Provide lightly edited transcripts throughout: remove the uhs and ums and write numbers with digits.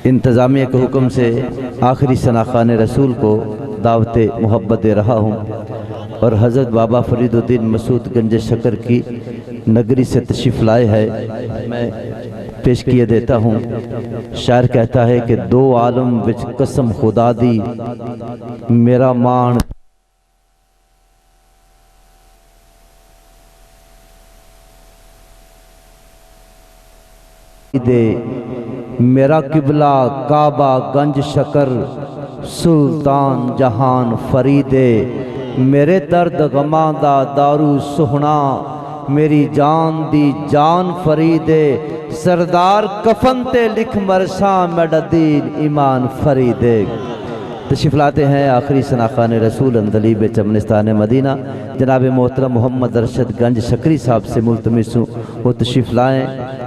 انتظامیہ کے حکم سے آخری ثناخان رسول کو دعوت محبت دے رہا ہوں اور حضرت بابا فرید الدین مسعود گنج شکر کی نگری سے تشریف لائے ہے، میں پیش کیے دیتا ہوں۔ شاعر کہتا ہے کہ دو عالم وچ قسم خدا دی میرا مان دے، میرا قبلہ کعبہ گنج شکر سلطان جہان فریدے، میرے درد غماں دا دارو سہنا میری جان دی جان فریدے، سردار کفن تے لکھ مرساں میڈا دین ایمان فریدے۔ تشریف لاتے ہیں آخری ثناخان رسول اندلیب چمنستان مدینہ جناب محترم محمد ارشد گنج شکری صاحب سے ملتمس ہوں وہ تشریف لائیں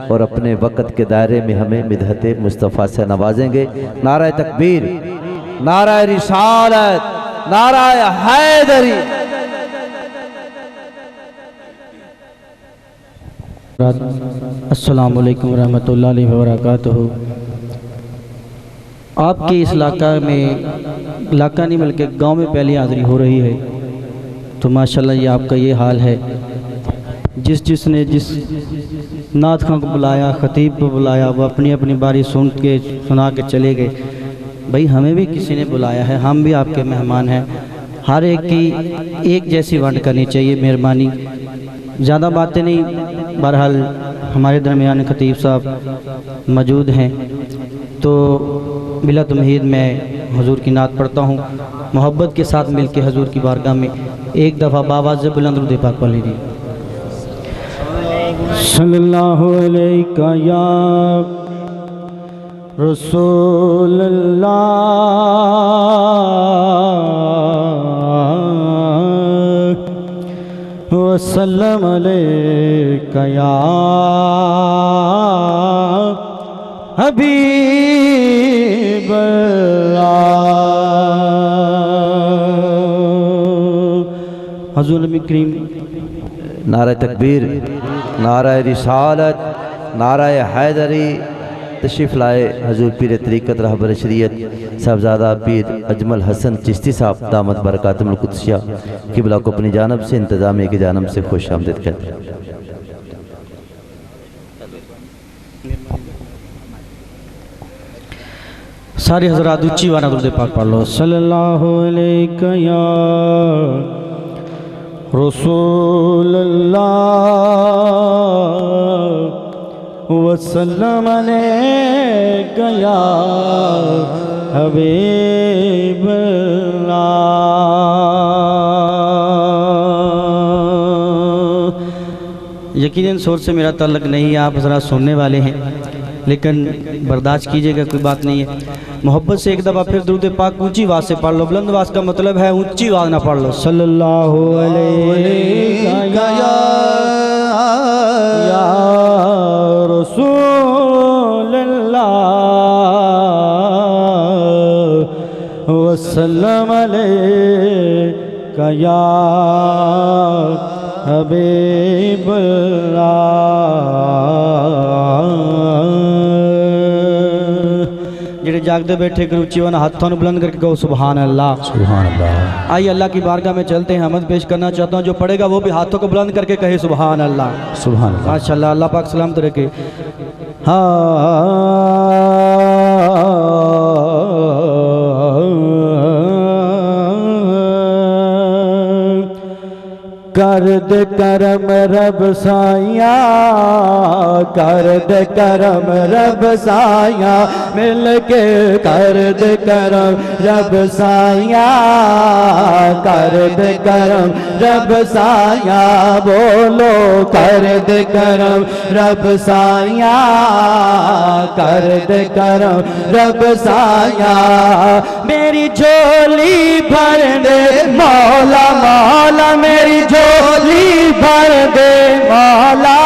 اور اپنے وقت کے دائرے میں ہمیں مدحت مصطفیٰ سے نوازیں گے۔ نعرہ تکبیر، نعرہ رسالت، نعرہ حیدری۔ السلام علیکم ورحمۃ اللہ وبرکاتہ۔ آپ کے اس علاقہ میں، علاقہ نہیں بلکہ گاؤں میں پہلی حاضری ہو رہی ہے، تو ماشاءاللہ یہ آپ کا یہ حال ہے۔ جس نے جس نعت خواں کو بلایا، خطیب کو بلایا، وہ اپنی اپنی باری سنا کے چلے گئے۔ بھائی ہمیں بھی کسی نے بلایا ہے، ہم بھی آپ کے مہمان ہیں، ہر ایک کی ایک جیسی ونڈ کرنی چاہیے، مہربانی۔ زیادہ باتیں نہیں، بہرحال ہمارے درمیان خطیب صاحب موجود ہیں، تو بلا تمہید میں حضور کی نعت پڑھتا ہوں۔ محبت کے ساتھ مل کے حضور کی بارگاہ میں ایک دفعہ باواز بلند درود پاک پڑھ لیجیے۔ صلی اللہ علیہ یا رسول اللہ وسلم علیک یا حبیب اللہ۔ حضور نبی کریم۔ نعرہ تکبیر، نعرہ رسالت، نعرہ حیدری۔ تشریف لائے حضور پیر طریقت رہبر شریعت صاحبزادہ پیر اجمل حسن چشتی صاحب دامت برکاتم القدسیہ قبلہ کو اپنی جانب سے، انتظامیہ کی جانب سے خوش آمدید کہتے ہیں۔ سارے حضرات اچھی وانا درود پاک پڑھ لو۔ صلی اللہ علیہ یا رسول اللہ وسلم علیک یا حبیب اللہ۔ یقیناً شور سے میرا تعلق نہیں ہے، آپ حضرات سننے والے ہیں، لیکن برداشت کیجئے گا، کوئی بات نہیں ہے۔ محبت سے ایک دفعہ پھر درود پاک اونچی آواز سے پڑھ لو۔ بلند آواز کا مطلب ہے اونچی آواز نہ پڑھ لو۔ صلی اللہ علیہ یا رسول اللہ وسلم علیک یا حبیب اللہ۔ جڑے جاگتے بیٹھے کروچی وانا ہاتھوں بلند کر کے کہو سبحان اللہ، سبحان اللہ۔ آئیے اللہ کی بارگاہ میں چلتے ہیں۔ حمد پیش کرنا چاہتا ہوں، جو پڑھے گا وہ بھی ہاتھوں کو بلند کر کے کہے سبحان اللہ، سبحان اللہ۔ ماشاءاللہ، اللہ پاک سلامت رکھے۔ کرد کرم رب سائیاں، کرد کرم رب سائیاں، مل کے کرد کرم رب سائیاں، کرد کرم رب سائیاں، بولو کرد کرم رب سائیاں، کرد کرم رب سائیاں، میری جھولی بھر دے مولا، مولا میری جھولی بھر دے مولا،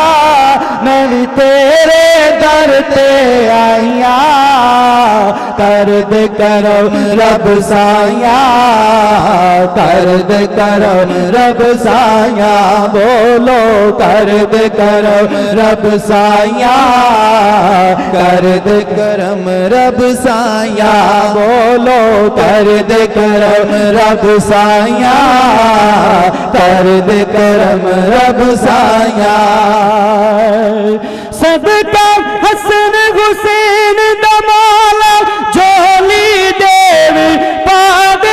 میں بھی تیرے در تے آئیاں، کرد کرو رب سایہ کرد کرو رب سایہ بولو کرد کرو رب سایہ کرد کرم رب سایہ بولو کرد کرم رب سایہ کرد کرم رب سایہ صدقہ حسن حسین دمالا جولی دیو پاوے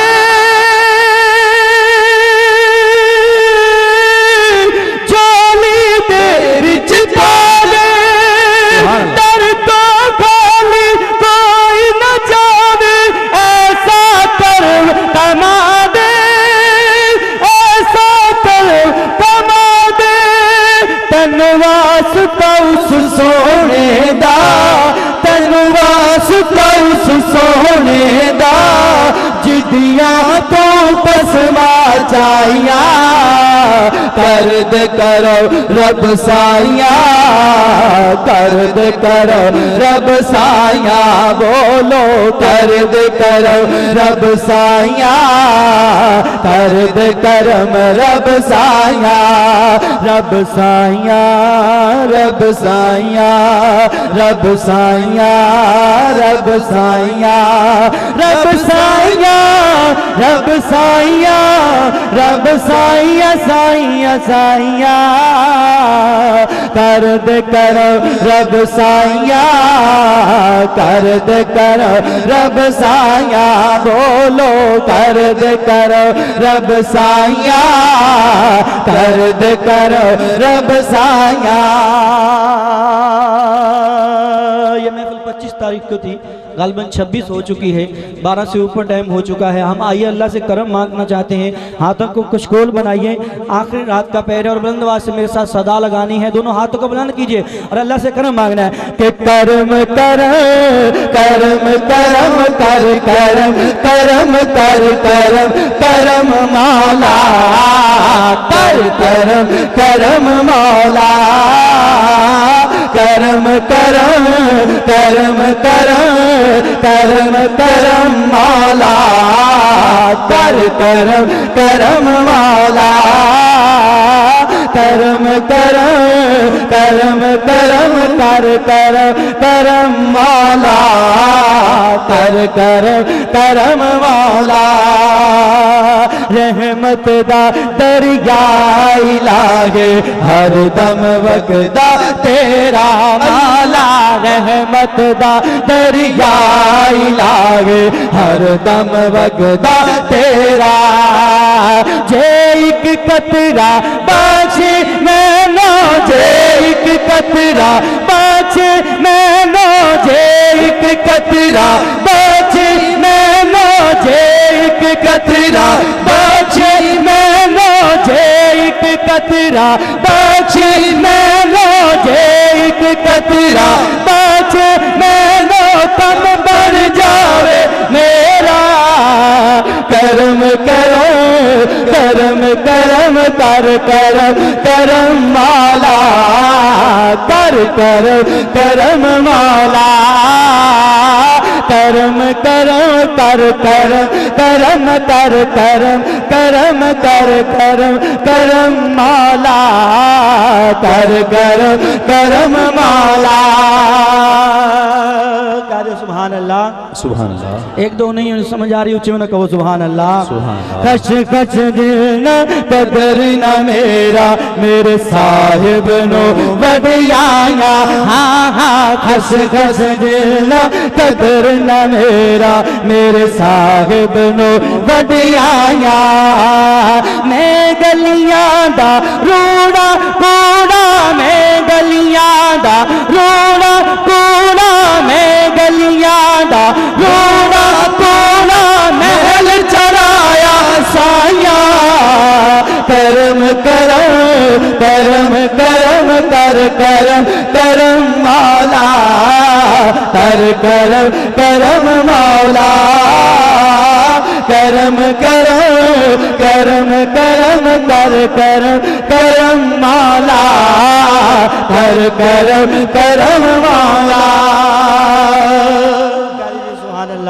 جولی دیو چپاوے در تو کھولی کوئی نہ جاوے ایسا کرم کما دے ایسا کرم کما دے تنواس تاؤس سونے دا تنواس تاؤس سونے دا جدیاں تو پسما چاہیاں کرد کرو رب سایہ کرد کرو رب سایہ بولو کرد کرو رب سایہ کرد کرم رب سایہ رب سایہ رب سایہ رب سایہ رب سایہ رب سایہ رب سایہ رب سایہ سایہ سایہ کرد کرو رب سایہ کرد کرو رب سایہ بولو کرد کرو رب سایہ کرد کرو رب سایہ یہ محفل 25 تاریخ کو تھی غالباً 26 ہو چکی ہے 12 سے اوپر ٹائم ہو چکا ہے ہم آئیے اللہ سے کرم مانگنا چاہتے ہیں ہاتھوں کو کشکول بنائیے آخری رات کا پہر ہے اور بلند آواز سے میرے ساتھ صدا لگانی ہے دونوں ہاتھوں کو بلند کیجئے اور اللہ سے کرم مانگنا ہے کہ کرم کرم کرم کرم کر کرم کرم کر کرم کرم مولا کر کرم کرم مولا کرم کرم کرم کرم کرم کرم مولا کر کرم کرم مولا کرم کرم کرم کرم کر کرم کرم مولا کر کرم کرم مولا رحمت دا دریا الہ ہر دم وگدا تیرا مولا رحمت دا دریا الہ ہر دم وگدا تیرا جے ایک قطرہ باچے میں نو جے ایک قطرہ باچے میں نو جے ایک قطرہ باچے میں نو جے ایک قطرہ باچے میں نو جے ایک قطرہ باچے میں نو جے ایک قطرہ باچے میں نو تم بڑھ جاوے میرا کرم کرو کرم کرم کر کرم کرم مولا کر کرم کرم مولا کرم کرم کر کرم کرم کر کرم کرم کر کرم کرم مولا کر کرم کرم مولا سبحان اللہ سبحان اللہ ایک دو نہیں سمجھ آ رہی اچھے میں کہو سبحان اللہ سبحان اللہ کچھ کچھ دل نہ قدر نہ میرا میرے صاحب نو وڈیایا ہاں ہاں کچھ کچھ دل نہ قدر نہ میرا میرے صاحب نو وڈیایا میں گلیاں دا روڑا کوڑا میں گلیاں دا روڑا کوڑا میں گلیاں دا روڑا کوڑا محل چرایا سایہ کرم کرم کرم کرم کر کرم کرم مولا کر کرم کرم مولا کرم کرم کرم کرم کر کرم کرم مولا کر کرم کرم مولا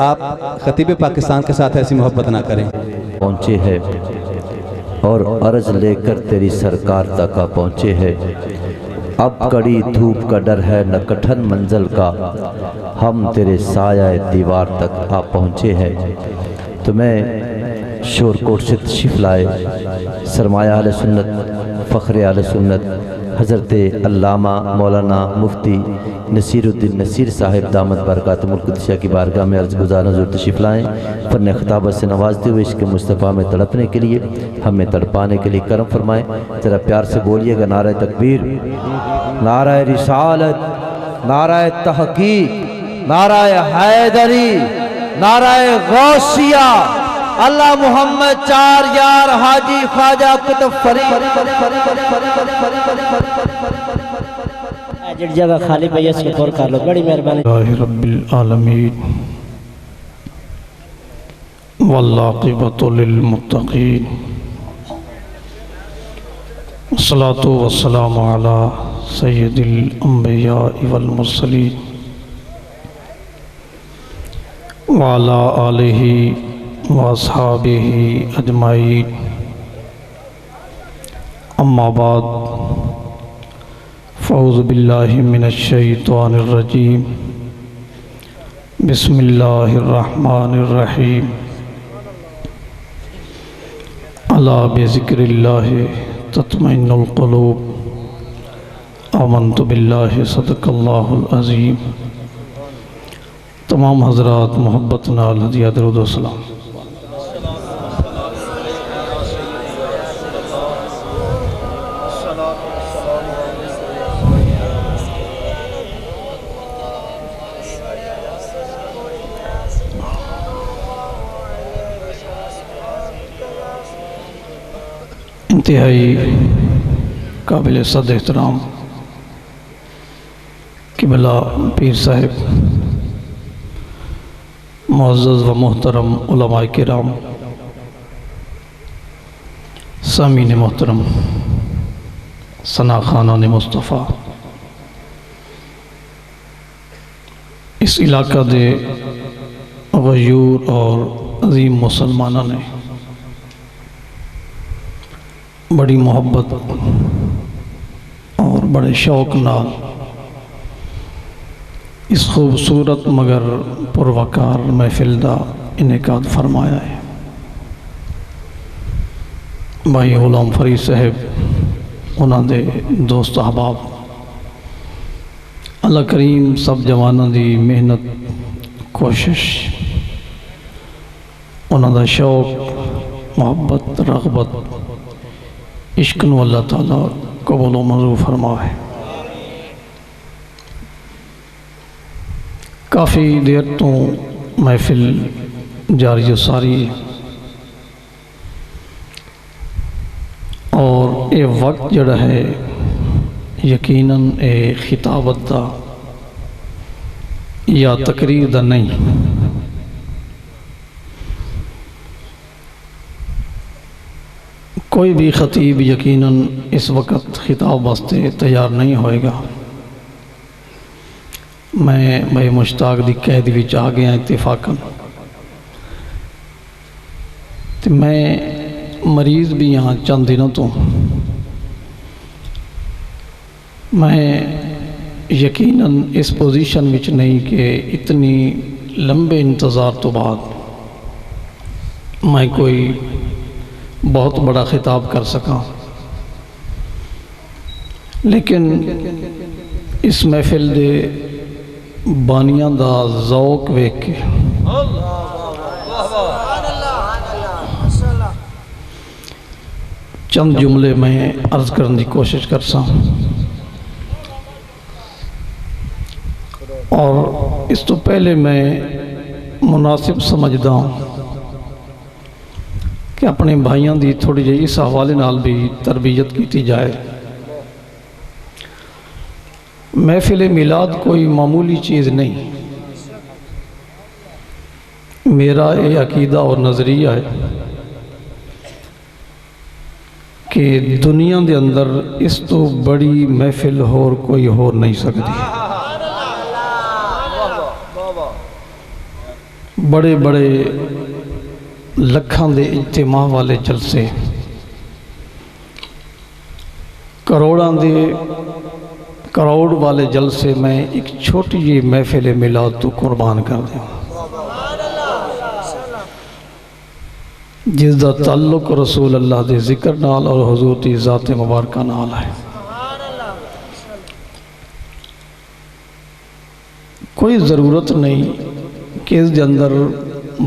آپ خطیب پاکستان کے ساتھ ایسی محبت نہ کریں۔ پہنچے ہے اور عرض لے کر تیری سرکار تک آ پہنچے ہے۔ اب کڑی دھوپ کا ڈر ہے نہ کٹھن منزل کا، ہم تیرے سایہ دیوار تک آ پہنچے ہے۔ تو میں شور کوٹ سے تشریف لائے سرمایہ اہل سنت فخر اہل سنت حضرت علامہ مولانا مفتی نصیر الدین نصیر صاحب دامت برکاتہم القدسیہ کی بارگاہ میں عرض گزار حضور تشریف لائیں، فن خطابت سے نوازتے ہوئے عشق مصطفیٰ میں تڑپنے کے لیے، ہمیں تڑپانے کے لیے کرم فرمائیں۔ ذرا پیار سے بولیے گا نعرہ تکبیر، نعرہ رسالت، نعرہ تحقیق، نعرہ حیدری، نعرہ غوثیہ، اللہ محمد چار یار حاجی خواجہ قطب فرید۔ جڑ جگہ خالی پہ اس کو کر لو، بڑی مہربانی۔ اللہ رب العالمین والعاقبۃ للمتقین، والصلاة والسلام علی سید الانبیاء والمرسلین وعلی آلہ واصحابہ اجمعین، اما بعد فاعوذ باللہ من الشیطان الرجیم، بسم اللہ الرحمن الرحیم، الا بذکر اللہ تطمئن القلوب، آمنت باللہ صدق اللہ العظیم۔ تمام حضرات محبت نال ہدیہ درود و سلام۔ انتہائی قابل صد احترام قبلہ پیر صاحب، معزز و محترم علماء کرام، سامعین محترم، ثنا خانان مصطفیٰ، اس علاقہ دے غیور اور عظیم مسلمانوں نے بڑی محبت اور بڑے شوق نال اس خوبصورت مگر پروقار محفل دا انعقاد فرمایا ہے۔ بھائی غلام فرید صاحب، انہاں دے دوست احباب، اللہ کریم سب جوانوں دی محنت کوشش، انہاں دا شوق محبت رغبت عشق نو اللہ تعالیٰ قبول و منظور فرمائے۔ کافی دیر تو محفل جاری و ساری ہے اور اے وقت جڑا ہے یقیناً اے خطابت دا یا تقریر دا نہیں، کوئی بھی خطیب یقیناً اس وقت خطاب واسطے تیار نہیں ہوئے گا۔ میں بھائی مشتاق دی قید وچ آ گیا اتفاقاً، تو میں مریض بھی یہاں چند دنوں تو، میں یقیناً اس پوزیشن وچ نہیں کہ اتنی لمبے انتظار تو بعد میں کوئی بہت بڑا خطاب کر سکا، لیکن اس محفل دے بانیاں دا ذوق ویکھ کے چند جملے میں عرض کرنے کی کوشش کرسا، اور اس تو پہلے میں مناسب سمجھدا ہوں کہ اپنے بھائیاں دی تھوڑی جی اس حوالے نال بھی تربیت کیتی جائے۔ محفل میلاد کوئی معمولی چیز نہیں، میرا یہ عقیدہ اور نظریہ ہے کہ دنیا دے اندر اس تو بڑی محفل اور کوئی نہیں سکتی، بڑے بڑے لکھاں دے اجتماع والے جلسے، کروڑ والے جلسے میں ایک چھوٹی جی محفل میلاد تو قربان کر دیں جس دا تعلق رسول اللہ دے ذکر نال اور حضور دی ذات مبارکہ نال ہے۔ کوئی ضرورت نہیں کہ اس دے اندر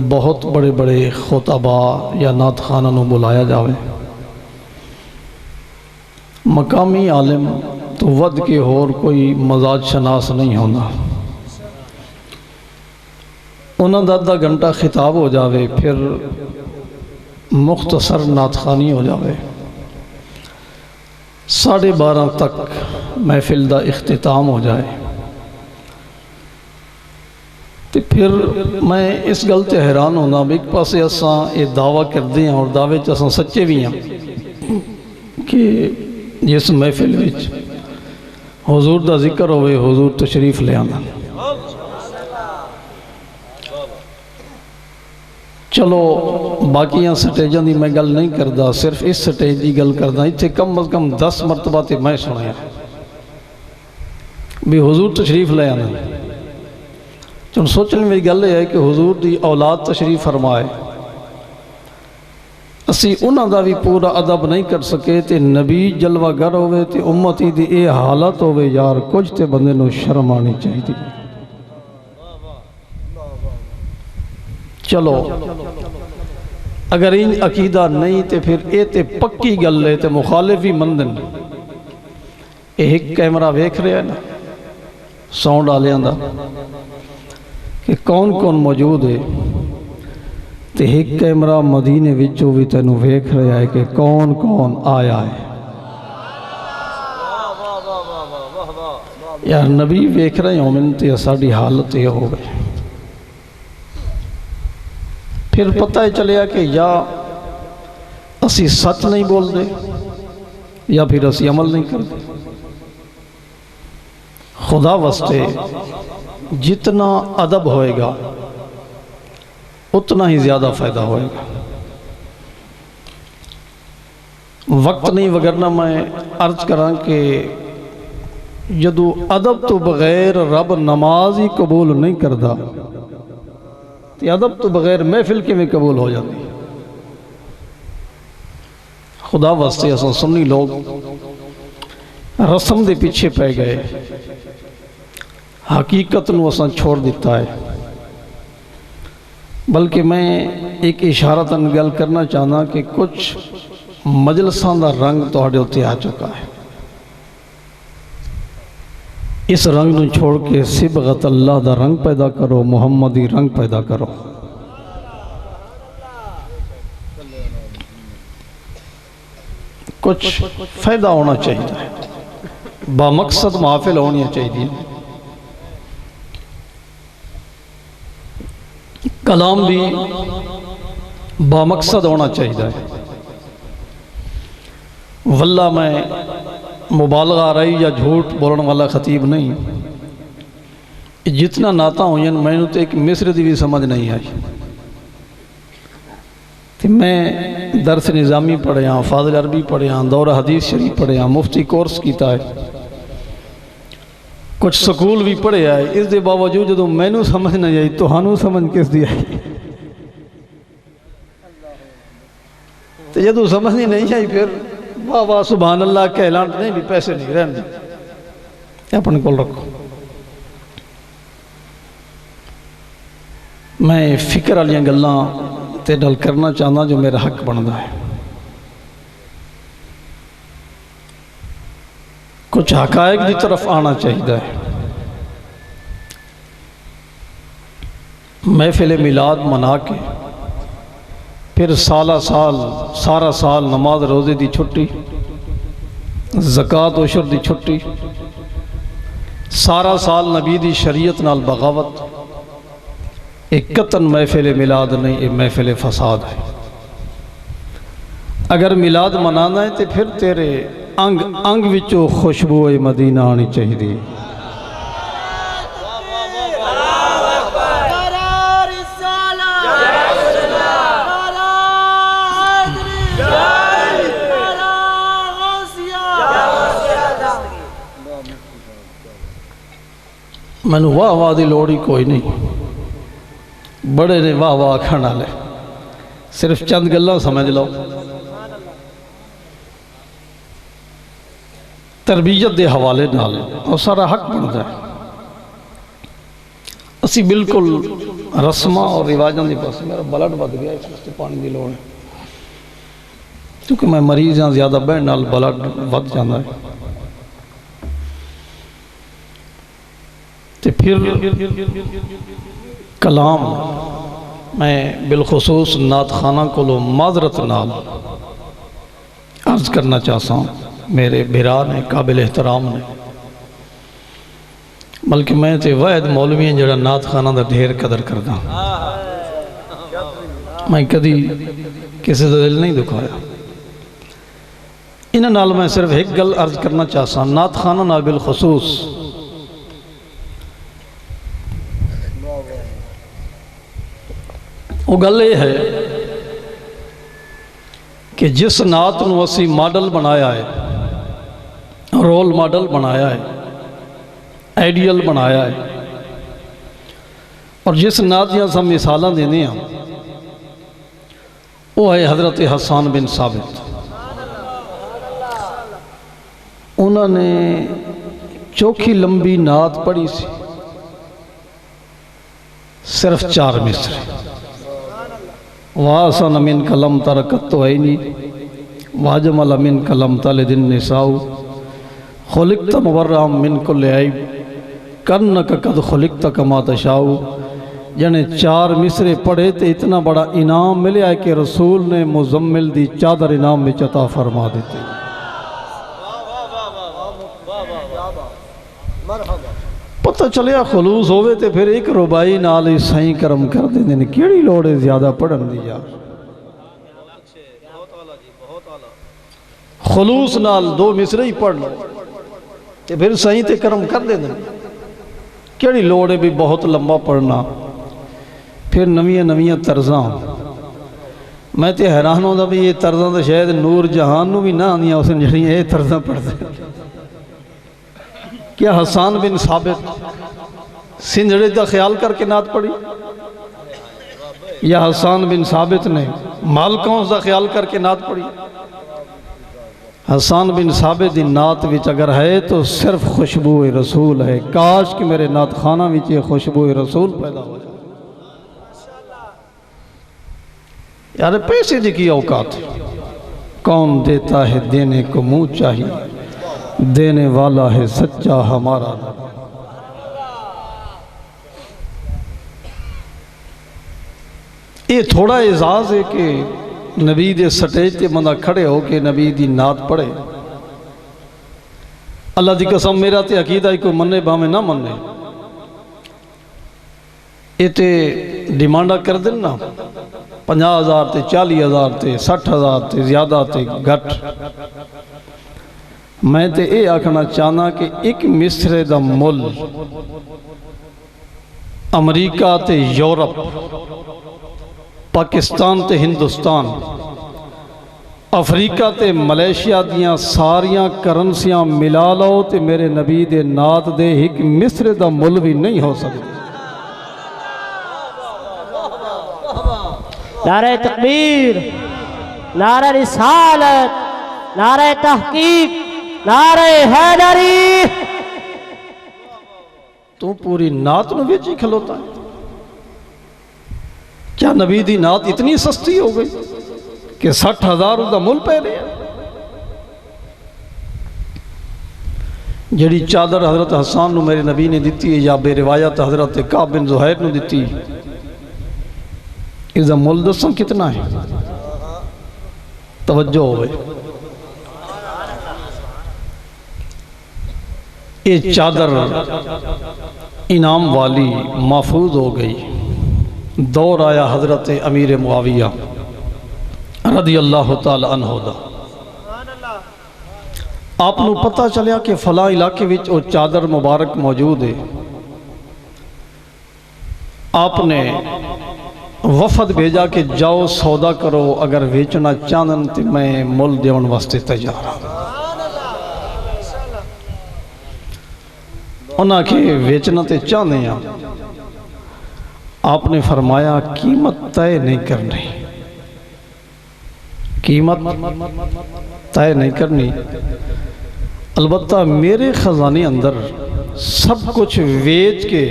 بہت بڑے بڑے خطبہ یا نعت خانہ نو بلایا جاوے، مقامی عالم تو ود کے اور کوئی مزاج شناس نہیں ہونا، انہاں دا آدھا گھنٹہ خطاب ہو جاوے، پھر مختصر نعت خوانی ہو جاوے، 12:30 تک محفل دا اختتام ہو جائے، تو پھر میں اس گل تے حیران ہونا بھی ایک پاسے اساں یہ دعویٰ کردے ہیں اور دعوے اساں سچے بھی ہیں کہ جس محفل وچ حضور دا ذکر ہوئے، حضور تشریف لے آنا۔ چلو باقیاں سٹیجاں دی میں گل نہیں کردا، صرف اس سٹیج دی گل کردا، اتھے کم از کم 10 مرتبہ تے میں سنیا بھی حضور تشریف لے آنا۔ چون سوچنے میں گل ہے کہ حضور دی اولاد تشریف فرمائے، اسی انہاں دا بھی پورا ادب نہیں کر سکے تے نبی جلوہ گر ہوئے تے امتی دی اے حالت ہوئے، یار کچھ تے بندے نو شرم آنی چاہیے۔ چلو اگر ان عقیدہ نہیں تے پھر اے تے پکی گل لے تے مخالفی مندن ایک کیمرہ ویکھ رہے ہیں نا ساؤنڈ آلیاں دا کہ کون کون موجود ہے، تے ایک کیمرہ مدینے وچوں بھی تینوں ویکھ رہا ہے کہ کون کون آیا ہے۔ یار نبی ویکھ رہے ہوں من تے ساڑی حالت یہ ہو گئے، پھر پتہ چلیا کہ یا اسی سچ نہیں بول دے یا پھر اسی عمل نہیں کر دے۔ خدا واسطے جتنا ادب ہوئے گا اتنا ہی زیادہ فائدہ ہوئے گا۔ وقت نہیں وگرنا میں عرض کراں کہ جدو ادب تو بغیر رب نماز ہی قبول نہیں کردا، تے ادب تو بغیر محفل کے میں قبول ہو جاتی۔ خدا واسطے اساں سنی لوگ رسم دے پیچھے پہ گئے، حقیقت نو اساں چھوڑ دیتا ہے۔ بلکہ میں ایک اشارتاً گل کرنا چاہنا کہ کچھ مجلساں دا رنگ تہاڈے اُتے آ چکا ہے، اس رنگ نو چھوڑ کے صبغت اللہ دا رنگ پیدا کرو، محمدی رنگ پیدا کرو۔ کچھ فائدہ ہونا چاہیے، بامقصد محافل ہونی چاہیے، کلام بھی بامقصد ہونا چاہیے۔ واللہ میں مبالغہ رہی یا جھوٹ بولنے والا خطیب نہیں، جتنا نعتاں ہوئیں میں نے تو ایک مصر دی بھی سمجھ نہیں آئی۔ میں درس نظامی پڑھے ہاں، فاضل عربی پڑھے ہاں، دورہ حدیث شریف پڑھے ہاں، مفتی کورس کیتا ہے، کچھ سکول بھی پڑھے آئے، اس دے باوجود جدو میں نے سمجھ نہیں آئی تو ہانو سمجھ کس دی آئی؟ تو جدو سمجھ نہیں آئی پھر واہ واہ سبحان اللہ کے اعلان نہیں بھی پیسے نہیں رہنے اپنے کول رکھو۔ میں فکر والیاں گلاں تے نال کرنا چاہنا جو میرا حق بنتا ہے۔ کچھ حقائق دی طرف آنا چاہیے۔ محفل میلاد منا کے پھر سارا سال نماز روزے دی چھٹی، زکوٰۃ عشر دی چھٹی، سارا سال نبی دی شریعت نال بغاوت، ایک قطن محفل میلاد نہیں، ایک محفل فساد ہے۔ اگر میلاد منانا ہے تو پھر تیرے انگ وچو خوشبو مدینہ آنی چاہیے۔ مینوں واہ واہ دی لوڑ ہی کوئی نہیں، بڑے نے واہ واہ آکھن والے، صرف چند گلاں سمجھ لو۔ تربیت دے حوالے نال اور سارا حق بنتا ہے، اسی بالکل رسماں اور رواجاں دی پاس میرا بلڈ ود گیا، اس واسطے پانی دی لوڑ ہے، کیونکہ میں مریض ہاں، زیادہ بہن نال بلڈ ود جانا ہے۔ تے پھر کلام میں بالخصوص نعت خانہ کو معذرت نال عرض کرنا چاہتا ہوں، میرے بھرا نے، قابل احترام نے، بلکہ میں تے واحد مولوی ہیں جڑا نعت خانہ دا ڈھیر قدر کردا، میں کدی کسی دا دل نہیں دکھایا۔ انہاں نال میں صرف ایک گل عرض کرنا چاہتا ہوں، نعت خانہ نال بالخصوص وہ گل یہ ہے کہ جس نعت نو اسی ماڈل بنایا ہے، رول ماڈل بنایا ہے، آئیڈیل بنایا ہے، اور جس نعت دیا سب مثالاں دینے ہیں، وہ ہے حضرت حسان بن ثابت۔ انہوں نے چوکھی لمبی نعت پڑھی سی، صرف 4 مصرے، وَآسَنَ مِنْكَ لَمْ تَرَكَتُّ عَيْنِي وَأَجْمَلَ مِنْكَ لَمْ تَلِدِ النِّسَاءُ خُلِقْتَ مُبَرَّأً مِنْ كُلِّ عَيْبٍ كَأَنَّكَ قَدْ خُلِقْتَ كَمَا تَشَاءُ۔ یعنی 4 مصرے پڑھے تو اتنا بڑا انعام ملے ہے کہ رسول نے مزمل دی چادر انعام میں عطا فرما دیتے۔ پتہ چلیا خلوص ہوئے تے پھر ایک ربائی نال ہی سائیں کرم کر دیں نے، کیڑی لوڑے زیادہ پڑھن دی یار، خلوص نال 2 مصرے ہی پڑھ لو تے پھر سائیں تے کرم کر دیں، کیڑی لوڑے بھی بہت لمبا پڑھنا۔ پھر نویاں طرزاں، میں تے حیران ہوتا بھی یہ طرزاں تو شاید نور جہان نو بھی نہ آنیاں، اس نے جڑیاں یہ طرزاں پڑھ دیں۔ کیا حسان بن ثابت سنجھڑے دا خیال کر کے نعت پڑھی، یا حسان بن ثابت نے مالکاؤں دا خیال کر کے نعت پڑھی؟ حسان بن ثابت دی نعت وچ اگر ہے تو صرف خوشبو رسول ہے، کاش کہ میرے نعت خانہ وچ یہ خوشبو رسول پیدا ہو جائے۔ یار پیسے دی کی اوقات، کون دیتا ہے دینے کو منہ چاہیے، دینے والا ہے سچا ہمارا۔ یہ تھوڑا اعزاز ہے کہ نبی دے سٹیج تے بندہ کھڑے ہو کے نبی دی نعت پڑھے۔ اللہ دی قسم میرا تے عقیدہ ہی کوئی مننے باہمیں نہ مننے، یہ تے ڈیمانڈا کر دن نا 50,000 تے 40,000 تے 60,000 تے زیادہ تے گھٹ۔ میں تے اے آکھنا چاہنا کہ ایک مصرے دا مل امریکہ تے یورپ، پاکستان تے ہندوستان، افریقہ تے ملیشیا دیاں ساریاں کرنسیاں ملا لو تے میرے نبی دے نعت دے ایک مصرے دا مل بھی نہیں ہو سکتے۔ نعرہ تکبیر، نعرہ رسالت، نعرہ تحقیق، نعرہ حیدری۔ تو پوری نعت نو بیچی کھلوتا ہے؟ کیا نبی دی نعت اتنی سستی ہو گئی کہ 60,000 دا مل پہ رہے ہیں؟ جڑی چادر حضرت حسان نو میرے نبی نے دیتی ہے، یا بے روایت حضرت کعب بن زہیر نو دیتی، اس دا مل دساں کتنا ہے؟ توجہ ہوئے، یہ چادر انعام والی محفوظ ہو گئی۔ دور آیا حضرت امیر معاویہ رضی اللہ تعالی عنہ دا، آپ نو پتہ چلیا کہ فلاں علاقے وچ وہ چادر مبارک موجود ہے۔ آپ نے وفد بھیجا کہ جاؤ سودا کرو، اگر ویچنا چاندن تو میں مل دیون واسطے تیار ہوں۔ انہاں کے ویچنا تے چاہنے ہیں، آپ نے فرمایا قیمت طے نہیں کرنی، قیمت طے نہیں کرنی، البتہ میرے خزانے اندر سب کچھ ویچ کے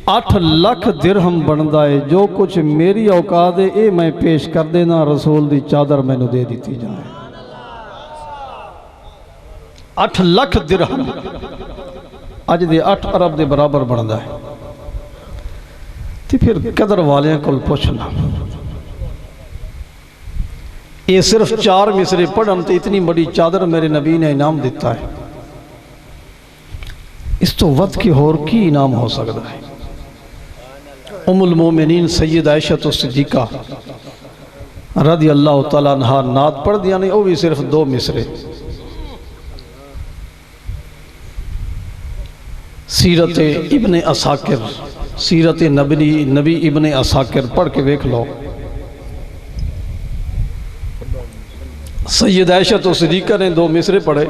8 لاکھ درہم بندا ہے، جو کچھ میری اوقات ہے اے میں پیش کر دینا، رسول دی چادر میں نے دے دیتی جائے۔ 8 لاکھ درہم اج دے 8 ارب دے برابر بندا ہے، تے پھر قدر والیاں کول پوچھنا، یہ صرف 4 مصرے پڑھن تے اتنی بڑی چادر میرے نبی نے انعام دیتا ہے، اس تو ود کی اور کی انعام ہو سکتا ہے۔ ام المومنین سید عائشہ صدیقہ رضی اللہ تعالیٰ عنہ نعت پڑھ دیا نہیں، وہ بھی صرف 2 مصرے۔ سیرت ابن اساکر، سیرت نبی ابن اساکر پڑھ کے دیکھ لو، سید عائشہ صدیقہ نے 2 مصرے پڑھے،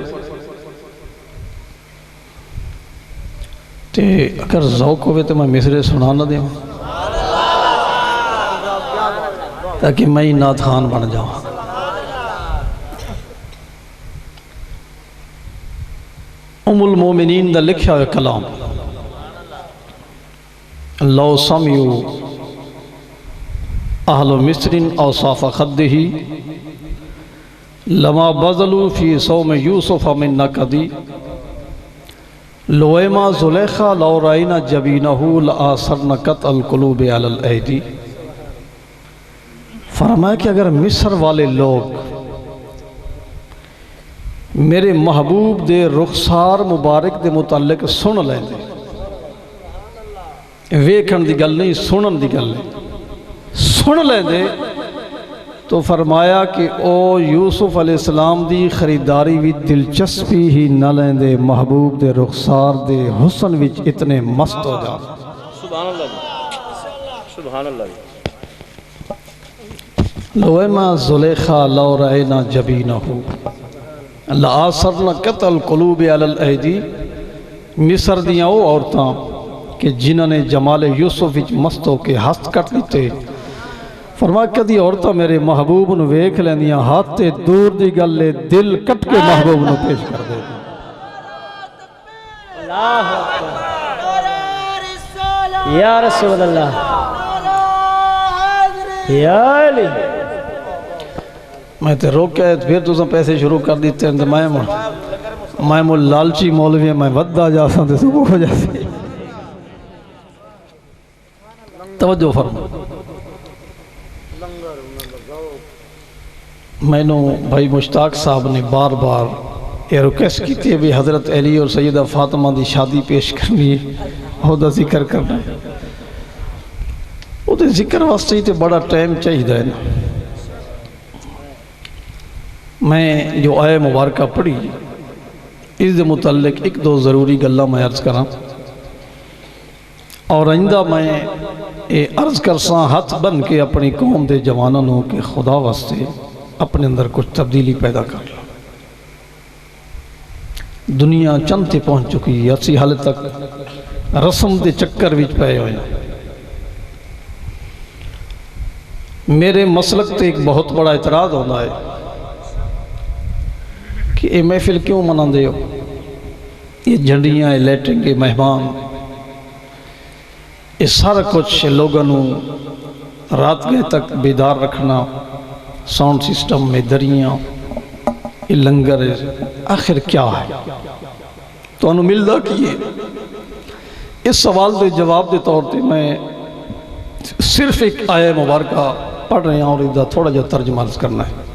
تے اگر ذوق ہوئے تو میں مصرے سنا نہ دیں تاکہ میں نعت خان بن جاؤں۔ ام المومنین دا لکھا ہوئے کلام، لو سمعوا اہل مصر اوصاف خدہ لما بذلوا فی صوم یوسف من نقدی لویما زلیخا لو رائنا جبینہ لآثرن قطع القلوب علی الایدی۔ فرمایا کہ اگر مصر والے لوگ میرے محبوب دے رخسار مبارک دے متعلق سن لیں دے، ویکھن دی گل نہیں، سنن دی گل نہیں، سن لیں دے، تو فرمایا کہ او یوسف علیہ السلام دی خریداری بھی دلچسپی ہی نہ لیں دے، محبوب دے رخسار دے حسن وچ اتنے مست ہو جا۔ سبحان اللہ، سبحان اللہ۔ لویما زلیخا لو رائنا جبینہ لآثرن قطع القلوب علی الایدی، مصر دیاں وہ عورتاں کہ جنہوں نے جمال یوسف وچ مست ہو کے ہاتھ کٹ لیتے، فرمایا کدی عورتاں میرے محبوب نو ویکھ لیندیاں، ہاتھ تے دور دی گل لے دل کٹ کے محبوب نو پیش کر دے۔ اللہ یا رسول اللہ یا علی۔ میں تے روکے پھر تو پیسے شروع کر دیتے ہیں، میں مول لالچی مولوی میں ودہ جا سا تے صبح ہو جاتی۔ توجہ فرما، میں نے بھائی مشتاق صاحب نے بار بار یہ ریکویسٹ کی تھی بھی حضرت علی اور سیدہ فاطمہ دی شادی پیش کرنی ہے، عہدہ ذکر کرنا ہے، وہ دے ذکر واسطے ہی تے بڑا ٹائم چاہیے ہے نا۔ میں جو آئے مبارکہ پڑھی اس دے متعلق 1-2 ضروری گلہ میں عرض کراں، اور آئندہ میں عرض کرساں ہاتھ بن کے اپنی قوم دے جوانوں کے خدا واسطے اپنے اندر کچھ تبدیلی پیدا کر لو۔ دنیا چند تے پہنچ چکی ہے، اسی حال تک رسم دے چکر وچ پے ہوئے۔ میرے مسلک تے ایک بہت بڑا اعتراض ہوتا ہے کہ یہ محفل کیوں منان دے ہو، یہ جھنڈیاں، یہ لیٹنگ کے مہمان، یہ سارا کچھ لوگوں رات گئے تک بیدار رکھنا، ساؤنڈ سسٹم میں دریاں، یہ لنگر، آخر کیا ہے تو انہوں ملدہ کیے؟ اس سوال دے جواب دے طور پہ میں صرف ایک آیہ مبارکہ پڑھ رہے ہیں اور ادھا تھوڑا جا ترجمہ عرض کرنا ہے۔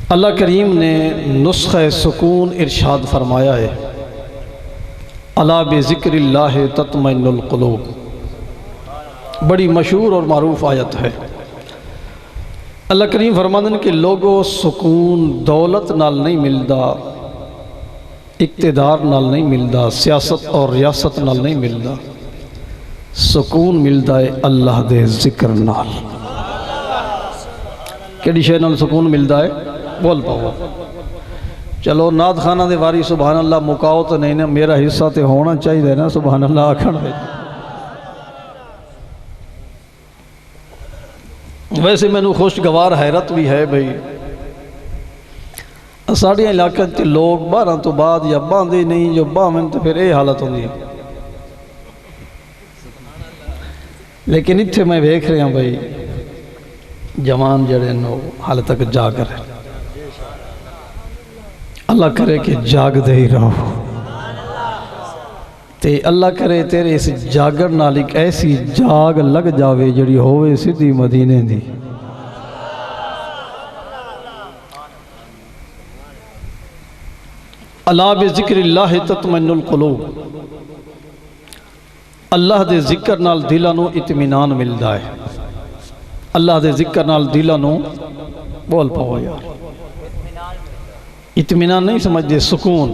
اللہ کریم نے نسخہ سکون ارشاد فرمایا ہے، الا بذکر اللہ تطمئن القلوب، بڑی مشہور اور معروف آیت ہے۔ اللہ کریم فرماتے ہیں کہ لوگوں سکون دولت نال نہیں ملدا، اقتدار نال نہیں ملدا، سیاست اور ریاست نال نہیں ملدا، سکون ملدا ہے اللہ دے ذکر نال۔ کیڑی شے نال سکون ملدا ہے؟ بول پاؤ۔ چلو نعت خانہ دے واری سبحان اللہ مکاؤ تو نہیں نا، میرا حصہ تے ہونا چاہیے نا سبحان اللہ آکھن دے۔ ویسے میں نے خوشگوار حیرت بھی ہے بھئی، ساڑھے علاقے تے لوگ 12 تو بعد یا باندھے نہیں، جو باندھیں تو پھر اے حالت ہوندی ہے۔ لیکن اتھے میں دیکھ رہے ہیں بھئی جوان جڑے نو حال تک جاگ رہے، اللہ کرے کہ جاگ دے ہی رہو، تے اللہ کرے تیرے اس جاگر نال ایک ایسی جاگ لگ جاوے جڑی ہوئے سیدھی مدینے دی۔ الا بذکر اللہ تطمئن القلوب، اللہ دے ذکر نال دلاں نوں اطمینان ملدا ہے۔ اللہ دے ذکر نال دلاں نوں بول پاؤ یار، اطمینان نہیں سمجھدے، سکون۔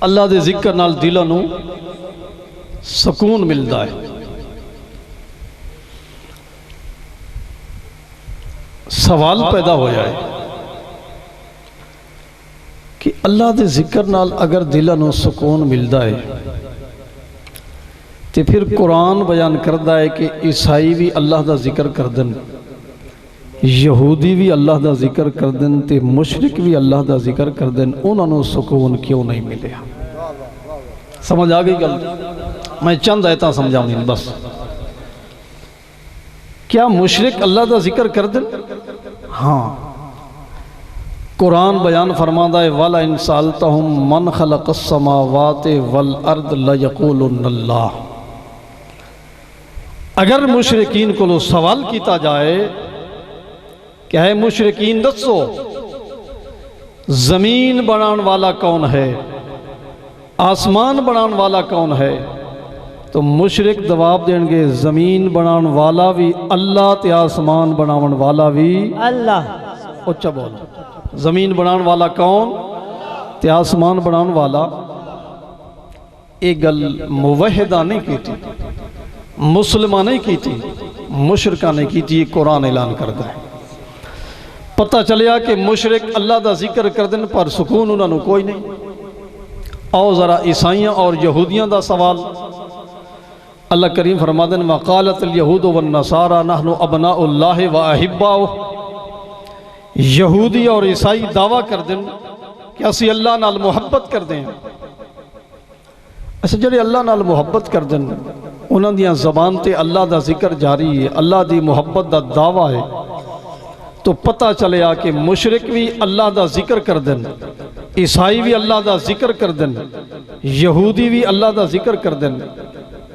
اللہ دے ذکر نال دلاں نوں سکون ملدا ہے۔ سوال پیدا ہو جائے کہ اللہ دے ذکر نال اگر دلاں نوں سکون ملدا ہے تے پھر قرآن بیان کردا ہے کہ عیسائی بھی اللہ دا ذکر کردن، یہودی بھی اللہ دا ذکر کردن، تے مشرک بھی اللہ دا ذکر کردن، انہوں نے سکون کیوں نہیں ملے؟ سمجھ آ گئی گل؟ میں چند آیتاں سمجھاؤں گی بس۔ کیا مشرک اللہ دا ذکر کردن؟ ہاں، قرآن بیان فرماتا ہے وَلَئِن سَأَلْتَهُم مَّنْ خَلَقَ السَّمَاوَاتِ وَالْأَرْضَ لَيَقُولُنَّ اللَّهُ۔ اگر مشرکین کو لو سوال کیتا جائے کہ ہے مشرکین دسو زمین بنان والا کون ہے، آسمان بنان والا کون ہے، تو مشرک جواب دیں گے زمین بنان والا بھی اللہ تے آسمان بناون والا بھی اللہ۔ اچھا بولو، زمین بنان والا کون تے آسمان بنان والا۔ ایک گل موحدہ نہیں کیتی، مسلمہ نہیں کیتی، مشرکہ نہیں کیتی، یہ قرآن اعلان کرتا ہے۔ پتہ چلیا کہ مشرک اللہ دا ذکر کردن پر سکون انہوں نے کوئی نہیں۔ آؤ ذرا عیسائیاں اور یہودیاں دا سوال۔ اللہ کریم فرمادن وقالت الیہود والنصارى نحن ابناء اللہ واحباؤہ، یہودی اور عیسائی دعویٰ کردن کہ اسی اللہ نال محبت کردیں۔ اچھا جڑے اللہ نال محبت کردن انہاں دیاں زبان تے اللہ دا ذکر جاری ہے، اللہ دی محبت دا دعویٰ ہے، تو پتہ چلیا کہ مشرک بھی اللہ دا ذکر کردن، عیسائی بھی اللہ دا ذکر کردن، یہودی بھی اللہ دا ذکر کردن،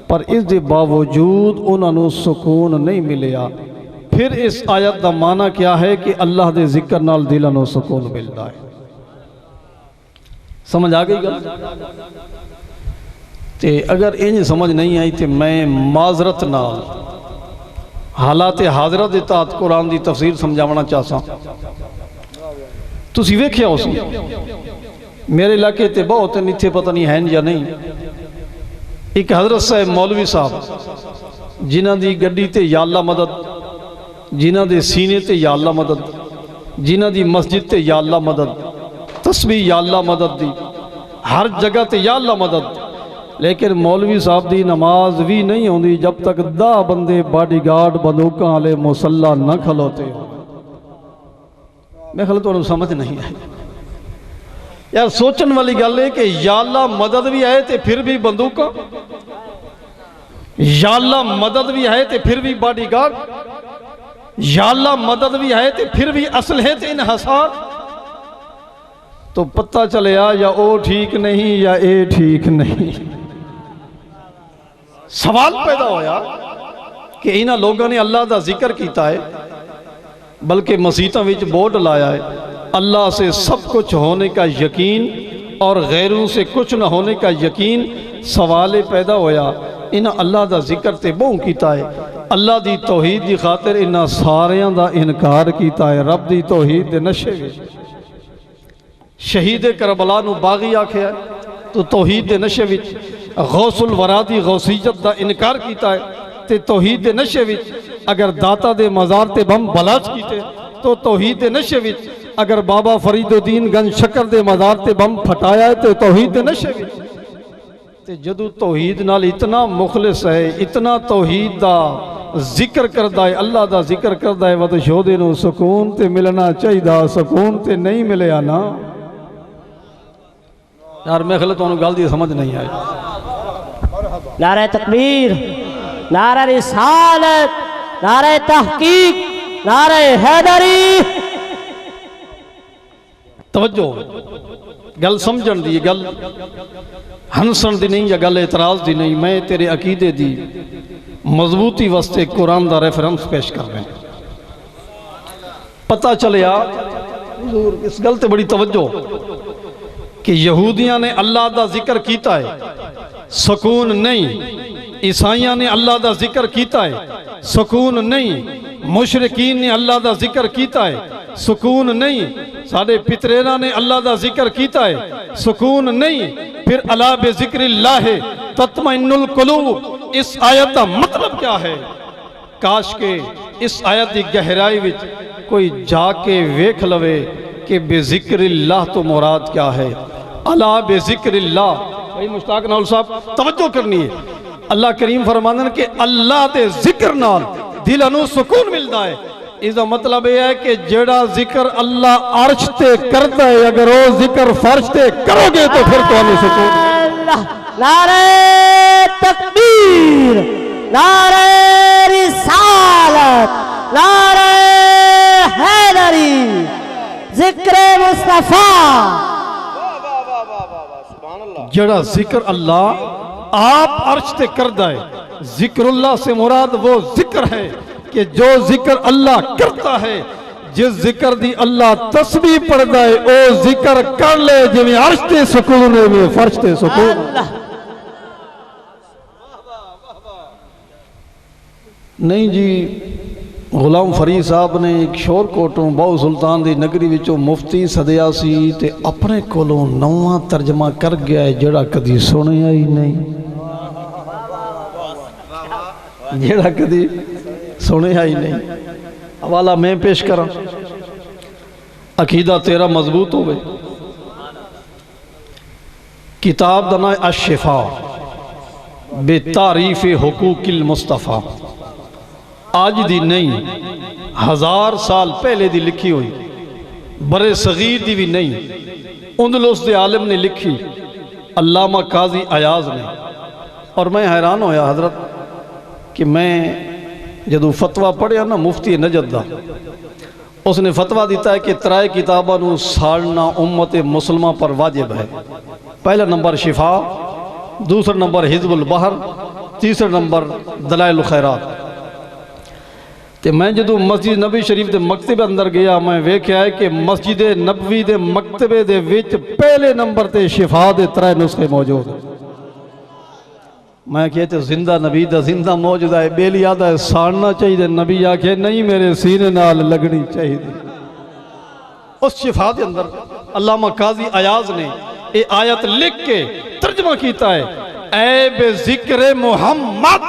پر اس دے باوجود انہاں نوں سکون نہیں ملیا۔ پھر اس آیت دا معنی کیا ہے کہ اللہ دے ذکر نال دلاں نوں سکون ملدا ہے۔ سمجھ آ گئی گل؟ تے اگر انج سمجھ نہیں آئی تے میں معذرت نال حالات حاضرہ دے تحت قرآن دی تفسیر سمجھاونا چاہساں۔ تسی ویکھیا ہو سی میرے علاقے تے بہت اتھے پتہ نہیں ہیں یا نہیں، ایک حضرت صاحب مولوی صاحب جنہاں دی گڈی تے یا اللہ مدد، جنہاں دے سینے تے یا اللہ مدد، جنہاں دی مسجد تے یا اللہ مدد، تسبیح یا اللہ مدد دی، ہر جگہ تے یا اللہ مدد، لیکن مولوی صاحب دی نماز بھی نہیں ہوندی جب تک 10 بندے باڈی گارڈ بندوقاں والے مصلی نہ کھلوتے ہو۔ میں خیال تو انہوں سمجھ نہیں آئی یار، سوچن والی گل ہے کہ یا اللہ مدد بھی آئے تے پھر بھی بندوقاں، یا اللہ مدد بھی آئے تے پھر بھی باڈی گارڈ، یا اللہ مدد بھی آئے تے پھر بھی اسلحے تے انحصار، تو پتہ چلیا یا او ٹھیک نہیں یا اے ٹھیک نہیں۔ سوال پیدا ہویا کہ انہاں لوگوں نے اللہ دا ذکر کیتا ہے، بلکہ مسیتاں وچ بورڈ لایا ہے اللہ سے سب کچھ ہونے کا یقین اور غیروں سے کچھ نہ ہونے کا یقین۔ سوال پیدا ہویا انہاں اللہ دا ذکر تے بہوں کیتا ہے، اللہ دی توحید دی خاطر انہاں ساریاں دا انکار کیتا ہے، رب دی توحید دے نشے وچ شہید کربلا نو باغی آکھیا ہے تو توحید دے نشے وچ، غوث الورا دی غوثیت دا انکار کیتا ہے تے توحید دے نشے وچ، اگر داتا دے مزار تے بم بلاچ کیتے تو توحید دے نشے وچ، اگر بابا فرید الدین گنج شکر دے مزار تے بم پھٹایا ہے تے توحید دے نشے وچ تے جدو توحید نال اتنا مخلص ہے اتنا توحید دا ذکر کردہ ہے اللہ دا ذکر کردہ ہے وَدْ شودے نو سکون تے ملنا چاہیدہ سکون تے نہیں ملے آنا یار میں خلط انہوں گال دی سمجھ نہیں آئی نعرہ تکبیر، نعرہ رسالت، نعرہ تحقیق، نعرہ حیدری. توجہ گل سمجھن دی گل ہنسن دی نہیں یا گل اعتراض دی نہیں میں تیرے عقیدے دی مضبوطی واسطے قرآن دا ریفرنس پیش کر رہے ہیں پتہ چلیا حضور اس گل تے بڑی توجہ کہ یہودیاں نے اللہ دا ذکر کیتا ہے سکون نہیں عیسائیاں نے اللہ دا ذکر کیتا ہے سکون نہیں مشرکین نے اللہ دا ذکر کیتا ہے سکون نہیں ساڑھے پترینا نے اللہ دا ذکر کیتا ہے سکون نہیں پھر اللہ بے ذکر اللہ تطمئن القلوب اس آیت دا مطلب کیا ہے کاش کے اس آیت دی گہرائی وچ کوئی جا کے ویکھ لوے کہ بے ذکر اللہ تو مراد کیا ہے اللہ بے ذکر اللہ بھائی مشتاق نال صاحب توجہ کرنی ہے اللہ کریم فرماندن کہ اللہ دے ذکر نال دل انو سکون ملتا ہے اس کا مطلب یہ ہے کہ جڑا ذکر اللہ عرش تے کرتا ہے اگر وہ ذکر فرش تے کرو گے تو پھر تو انو سکون نعرہ تکبیر، نعرہ رسالت، نعرہ حیدری، ذکر مصطفیٰ. جڑا ذکر اللہ آپ عرش تے کردہ ہے ذکر اللہ سے مراد وہ ذکر ہے کہ جو ذکر اللہ کرتا ہے جس ذکر دی اللہ تسبیح پڑھتا ہے او ذکر کر لے جو میں عرش تے سکون ہے میں فرش تے سکون نہیں جی غلام فرید صاحب نے ایک شور کوٹوں باؤ سلطان دی نگری وچوں مفتی صدیا سی تے اپنے کولوں نواں ترجمہ کر گیا ہے جڑا کدی سنیا ہی نہیں جڑا کدی سنیا ہی نہیں حوالہ میں پیش کرا عقیدہ تیرا مضبوط ہو گئے کتاب دنا الشفا بے تعریف حقوق المصطفیٰ آج دی نہیں 1000 سال پہلے دی لکھی ہوئی برے صغیر دی بھی نہیں اندلس دے عالم نے لکھی علامہ قاضی عیاض نے اور میں حیران ہویا حضرت کہ میں جدو فتوہ پڑھیا نا مفتی نجد دا اس نے فتوہ دیتا ہے کہ ترائے کتابہ نو ساڑنا امت مسلمہ پر واجب ہے پہلا نمبر شفا دوسرا نمبر حزب البحر تیسرا نمبر دلائل الخیرات تے میں جدو مسجد نبی شریف دے مکتبے اندر گیا میں ویکھیا ہے کہ مسجد نبوی دے مکتبے دے وچ پہلے نمبر تے شفا دے ترائے نسخے موجود ہیں میں کہتے زندہ نبی دا زندہ موجود ہے بیلی آدھا ہے ساڑنا چاہیے دے نبی آکھے نہیں میرے سینے نال لگنی چاہیے دے اس شفا دے اندر علامہ قاضی عیاض نے اے آیت لکھ کے ترجمہ کیتا ہے اے بے ذکر محمد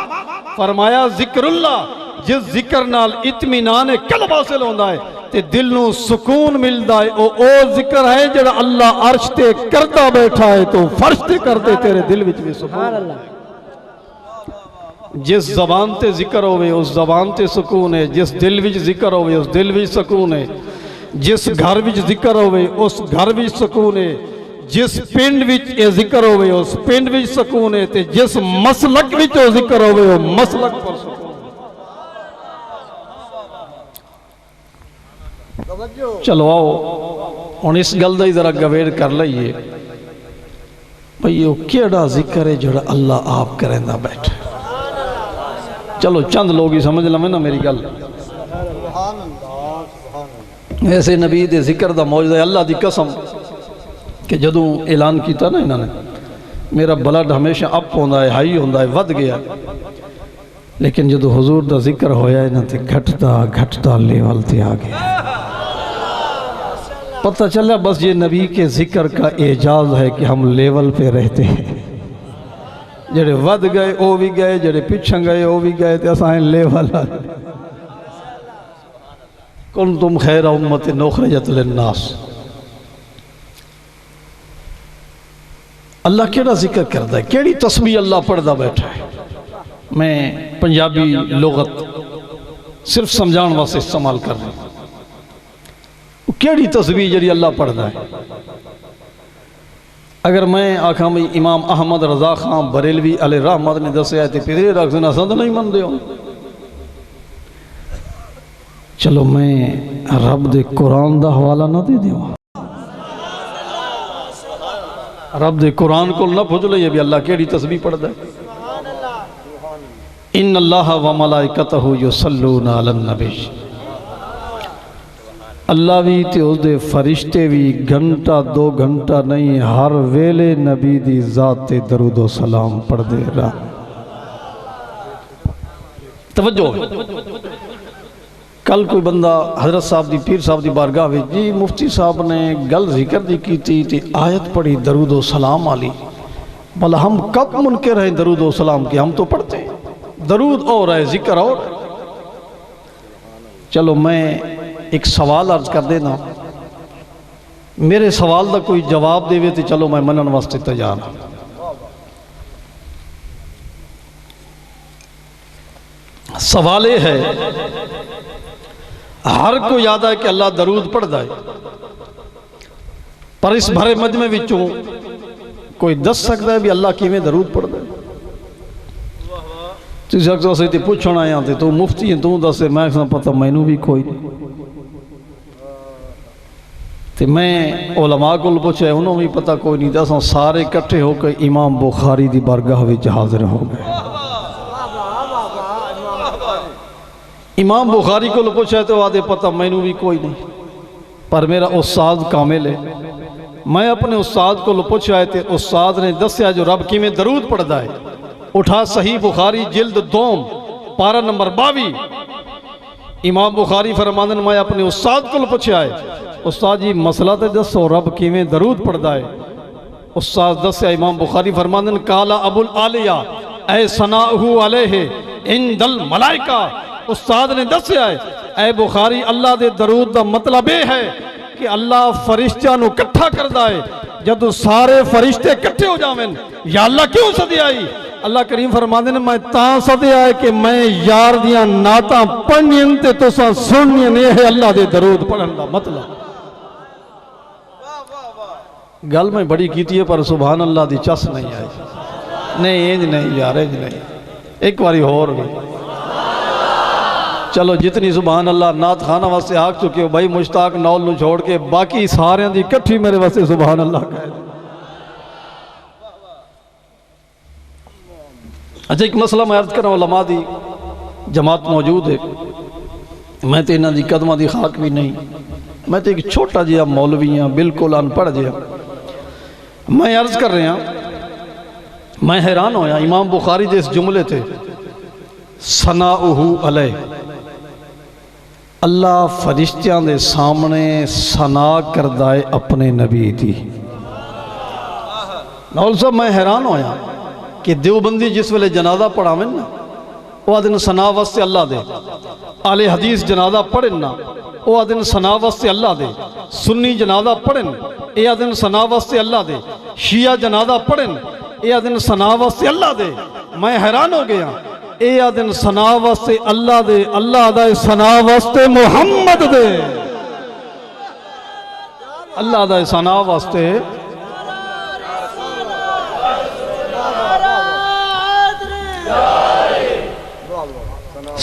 فرمایا ذکر اللہ جس ذکر نال اطمینان قلب حاصل ہوندہ ہے تے دل نو سکون ملدا ہے او ذکر ہے جڑا اللہ عرش تے کرتا بیٹھا ہے تو فرش تے کرتے تیرے دل وچ بھی سکون جس زبان تے ذکر ہوئے اس زبان تے سکون ہے جس دل وچ ذکر ہوئے اس دل وچ سکون ہے جس گھر وچ ذکر ہوئے اس گھر وچ سکون ہے جس پنڈ وچ اے ذکر ہوئے اس پنڈ وچ سکون ہے تے جس مسلک وچ او ذکر ہوئے وہ مسلک پر سکون چلو آؤ ہن اس گل دا ذرا گویڑ کر لئیے بھئی وہ کیڑا ذکر ہے جڑا اللہ آپ کریندا بیٹھے چلو چند لوگ ہی سمجھ لیں نا میری گل ایسے نبی دے ذکر دا موجود ہے اللہ دی قسم کہ جدوں اعلان کیتا نا انہوں نے میرا بلڈ ہمیشہ اپ ہوندہ ہے ہائی ہوندہ ہے ود گیا لیکن جدوں حضور دا ذکر ہویا ہے نا تے گھٹتا لیول تے آگے پتہ چلا بس یہ نبی کے ذکر کا اعجاز ہے کہ ہم لیول پہ رہتے ہیں جڑے ود گئے او بھی گئے جڑے پچھن گئے او بھی گئے تے اسائیں لیول کنتم خیر امت اخرجت للناس. اللہ کیڑا ذکر کرتا ہے, کیڑی تسبیح اللہ پڑھدا بیٹھا ہے. میں پنجابی لغت صرف سمجھان واسطے استعمال کر رہا ہوں. کیڑی تسبیح جڑی اللہ پڑھدا ہے. اگر میں آکھاں بھی امام احمد رضا خان بریلوی علیہ رحمت نے دسیا تے پھر رکھ دینا سند نہیں مندے ہو. چلو میں رب دے قرآن دا حوالہ نہ دے دیوں, رب دے قرآن کو نہ پوچھ لئے بھی اللہ کیڑی تسبیح پڑھدا ہے. ان اللہ و ملائکتہ یصلون علی النبی. اللہ بھی تے اس دے فرشتے بھی گھنٹہ 2 گھنٹہ نہیں ہر ویلے نبی دی ذات تے درود و سلام پڑھ دے رہا. توجہ, کل کوئی بندہ حضرت صاحب دی پیر صاحب دی بارگاہ میں جی مفتی صاحب نے گل ذکر دی کی تھی آیت پڑھی درود و سلام والی. بھلا ہم کب منکر ہیں درود و سلام کی؟ ہم تو پڑھتے ہیں. درود اور ہے, ذکر اور. چلو میں ایک سوال عرض کر دینا, میرے سوال دا کوئی جواب دے تو چلو میں منن واسطے تیار ہوں. سوال یہ ہے, ہر کو یاد ہے کہ اللہ درود پڑھدا ہے, پر اس بھرے مجمع وچوں کوئی دس سکتا ہے بھی اللہ کیویں درود پڑھدا ہے؟ تسی اکثر سے پوچھنا آیا تے تو مفتی ہیں تو دسے, میں کہاں پتہ مینوں بھی کوئی نہیں. تے میں علماء کو پوچھے انہوں بھی پتہ کوئی نہیں. دساں سارے کٹھے ہو کے امام بخاری دی بارگاہ وچ حاضر ہو گئے. امام بخاری کو پوچھا تو آدھے پتہ مینوں بھی کوئی نہیں, پر میرا استاد کامل ہے. میں اپنے استاد کو پوچھا ہے تے استاد نے دسیا جو رب کی میں درود پڑھدا ہے. اٹھا صحیح بخاری جلد 2 پارہ نمبر 22. امام بخاری فرماندن میں اپنے استاد کو پوچھا ہے, استاد جی مسئلہ تے دسو رب کی میں درود پڑھدا ہے. استاد دسیا امام بخاری فرماندن کالا ابو العالیہ اے ثناؤہ علیہ عند الملائکہ. استاد نے دسیا ہے اے بخاری اللہ دے درود دا مطلب یہ ہے کہ اللہ فرشتیاں نو کٹھا کردا ہے. جدو سارے فرشتے کٹھے ہو جاویں یا اللہ کیوں سدی آئی؟ اللہ کریم فرماندے نے میں تاں سدی آئے کہ میں یار دیاں نعتاں پڑھنیاں تے تساں سننیاں. یہ ہے اللہ دے درود پڑھن دا مطلب. گل میں بڑی کیتی ہے پر سبحان اللہ دی چس نہیں آئی. نہیں انج نہیں یار, انج نہیں. ایک باری اور بھی چلو جتنی سبحان اللہ نعت خانہ واسطے آگ چکے ہو بھائی مشتاق نول نو چھوڑ کے باقی سارے دی کٹھی میرے واسطے سبحان اللہ کہہ دیں. اچھا ایک مسئلہ میں عرض کرنا, علماء دی جماعت موجود ہے, میں تے انہاں دی قدمہ دی خاک بھی نہیں, میں تے ایک چھوٹا جہا مولوی ہاں, بالکل ان پڑھ جہا. میں عرض کر رہا ہوں میں حیران ہویا امام بخاری دے اس جملے تھے ثناؤہ علیہ. اللہ فرشتیاں دے سامنے ثنا کردہ ہے اپنے نبی دی. نول صاحب میں حیران ہویا کہ دیوبندی جس ویلے جنازہ پڑھاویں نا وہ آدھن ثنا واسطے اللہ دے, اہل حدیث جنازہ پڑھن نا وہ آدھن ثنا واسطے اللہ دے, سنی جنازہ پڑھن اے آدھن ثنا واسطے اللہ دے, شیعہ جنازہ پڑھن اے آدھن ثنا واسطے اللہ دے. میں حیران ہو گیا اے آدھن ثنا واسطے اللہ دے, اللہ دے ثنا واسطے محمد دے, اللہ دے ثنا واسطے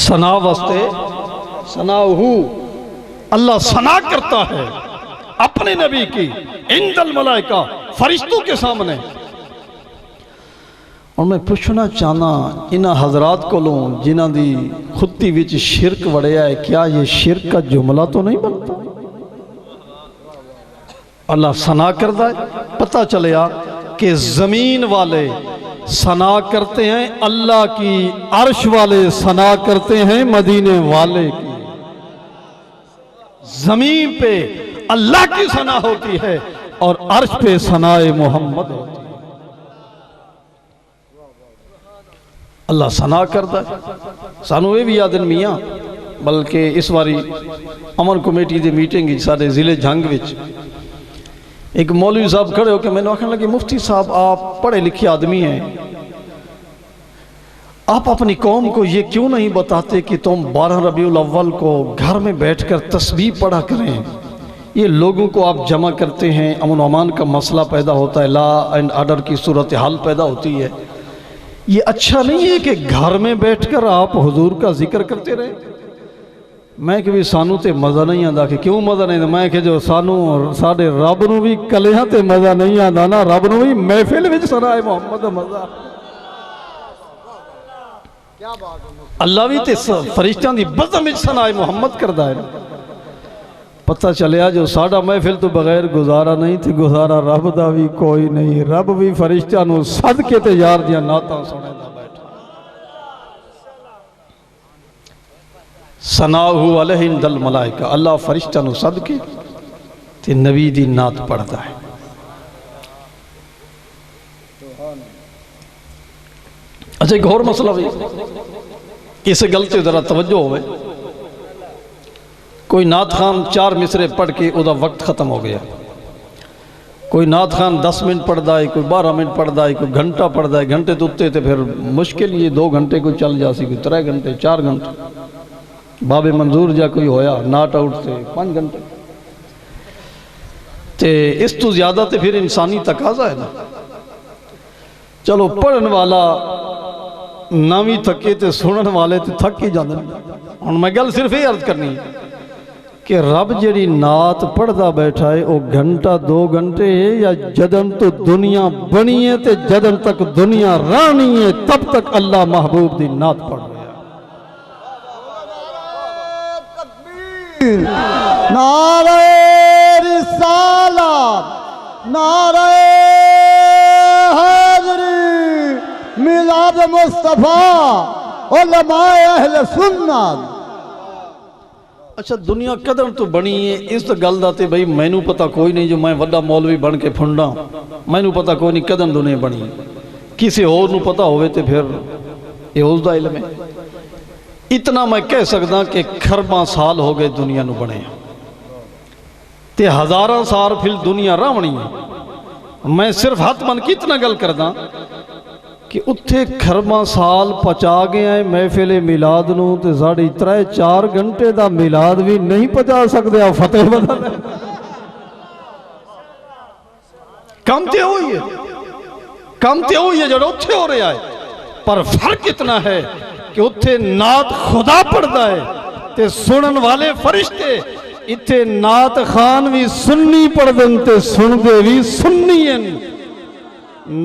ثنا واسطے ثناؤہ. اللہ ثنا کرتا ہے اپنے نبی کی عند الملائکہ, فرشتوں کے سامنے. اور میں پوچھنا چاہنا انہاں حضرات کو لوں جنہاں دی خطی وچ شرک وڑیا ہے, کیا یہ شرک کا جملہ تو نہیں بنتا؟ اللہ ثنا کردہ ہے. پتہ چلیا کہ زمین والے ثنا کرتے ہیں اللہ کی, عرش والے ثنا کرتے ہیں مدینے والے کی. زمین پہ اللہ کی ثنا ہوتی ہے اور عرش پہ ثنائے محمد ہوتی ہے. اللہ ثنا کردہ ہے. سانو یہ بھی یادن میاں بلکہ اس باری امن کمیٹی دی میٹنگ سارے ضلع جھنگ وچ ایک مولوی صاحب کھڑے ہو کے میں نے آخر لگے مفتی صاحب آپ پڑھے لکھے آدمی ہیں، آپ اپنی قوم کو یہ کیوں نہیں بتاتے کہ تم 12 ربیع الاول کو گھر میں بیٹھ کر تسبیح پڑھا کریں؟ یہ لوگوں کو آپ جمع کرتے ہیں، امن و امان کا مسئلہ پیدا ہوتا ہے، لا اینڈ آرڈر کی صورتحال پیدا ہوتی ہے، یہ اچھا نہیں ہے کہ گھر میں بیٹھ کر آپ حضور کا ذکر کرتے رہیں؟ میں کہ بھی سانو تے مزہ نہیں آندا، کہ کیوں مزہ نہیں آندا؟ میں کہ جو سانو ساڑے رب نو بھی کلیاں تے مزہ نہیں آندا نا، رب نو بھی محفل وچ سرائے محمد مزہ، اللہ بھی تے فرشتیاں دی بزم وچ سرائے محمد کردا ہے۔ پتہ چلیا جو ساڑا محفل تو بغیر گزارا نہیں تھی، گزارا رب دا بھی کوئی نہیں، رب بھی فرشتیاں نو صدقے تے یار دیاں نعتاں سنے دا بیٹھا۔ ثناؤہ علیہ عند الملائکہ، اللہ فرشتیاں نو صدقے تے نبی دی نعت پڑھتا ہے۔ اچھا ایک اور مسئلہ بھی اس گل سے ذرا توجہ ہوئے، کوئی نعت خان 4 مصرے پڑھ کے او دا وقت ختم ہو گیا، کوئی نعت خان 10 منٹ پڑھدا ہے، کوئی 12 منٹ پڑھدا ہے، کوئی گھنٹہ پڑھدا ہے، گھنٹے دوتے تے پھر مشکل یہ 2 گھنٹے کو چل جاسی، کوئی 3 گھنٹے 4 گھنٹے، باب منظور جا کوئی ہویا ناٹ آؤٹ سے 5 گھنٹے، تے اس تو زیادہ تے پھر انسانی تقاضا ہے نا۔ چلو پڑھن والا نامی تھکے تے سنن والے تے تھک ہی جاندے۔ ہن میں گل صرف یہ عرض کرنی ہے کہ رب جڑی نعت پڑھدا بیٹھا ہے او گھنٹہ 2 گھنٹے ہے یا جدن تو دنیا بنی ہے تے جدن تک دنیا رانی ہے تب تک اللہ محبوب دی نعت پڑھ رہا ہے۔ نعرہ رسالت، نعرہ حیدری، میلاد مصطفیٰ، علماء اہل سنت۔ اچھا دنیا قدر تو بنی ہے، اس گل دا تے بھئی مینوں پتہ کوئی نہیں جو میں وڈا مولوی بن کے پھنڈا، مینوں پتہ کوئی نہیں قدر دنیا بنی ہے، کسی اور نو پتہ ہوئے تے پھر یہ اس دا علم ہے۔ اتنا میں کہہ سکتا کہ خرباں سال ہو گئے دنیا نو بنے تے ہزاراں سال پھر دنیا راونی ہے۔ میں صرف حت من کی اتنا گل کردہ کہ اتھے خرباں سال پچا گیا ہے محفل میلاد نو تے ساڑی 3-4 گھنٹے دا میلاد بھی نہیں پچا سکتے، آپ فتح بدل ہے۔ کم تے ہوئی ہے جڑا اتھے ہو رہا ہے، پر فرق اتنا ہے کہ اتھے نعت خدا پڑھتا ہے تے سنن والے فرشتے، اتھے نعت خان بھی سنی پڑھ دن تے سن دے بھی سنی ہیں۔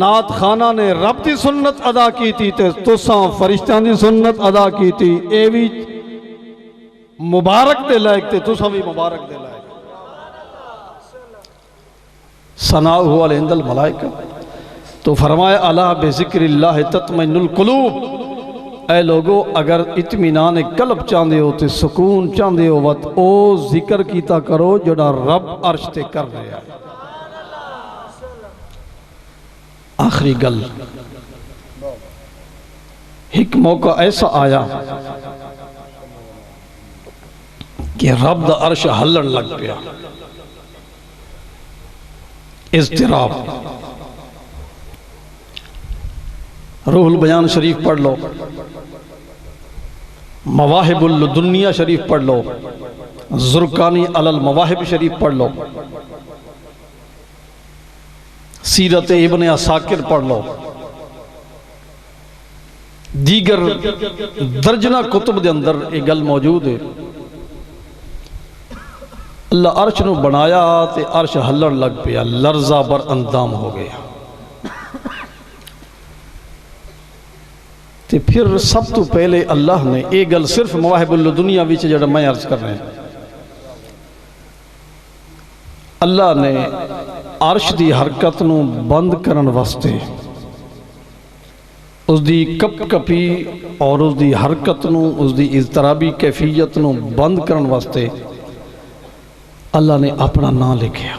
نعت خانہ نے رب دی سنت ادا کی تھی تے تساں فرشتیاں دی سنت ادا کی تھی، اے بھی مبارک دے لائق تے تساں بھی مبارک دے لائق۔ ثناؤہ علیہ عند الملائکہ، تو فرمایا الا بذکر اللہ تطمئن القلوب، اے لوگو اگر اطمینان قلب چاندے ہو تے سکون چاندے ہو وقت او ذکر کیتا کرو جڑا رب عرش تے کر رہا ہے۔ آخری گل، ایک موقع ایسا آیا کہ رب دا عرش ہلن لگ پیا، اضطراب۔ روح البیان شریف پڑھ لو، مواہب الدنیا شریف پڑھ لو، زرکانی علی المواہب شریف پڑھ لو، سیرت ابن عساکر پڑھ لو، دیگر درجنہ کتب دے اندر ایک گل موجود ہے۔ اللہ عرش نو بنایا تے عرش ہلن لگ پیا، لرزہ بر اندام ہو گیا۔ تے پھر سب تو پہلے اللہ نے ایک گل صرف مواہب الدنیا وچ جڑا میں عرض کر رہے ہیں، اللہ نے عرش دی حرکت نو بند کرن واسطے اس دی کپ کپی اور اس دی حرکت نو، اس دی اضطرابی کیفیت نو بند کرن واسطے اللہ نے اپنا نام لکھیا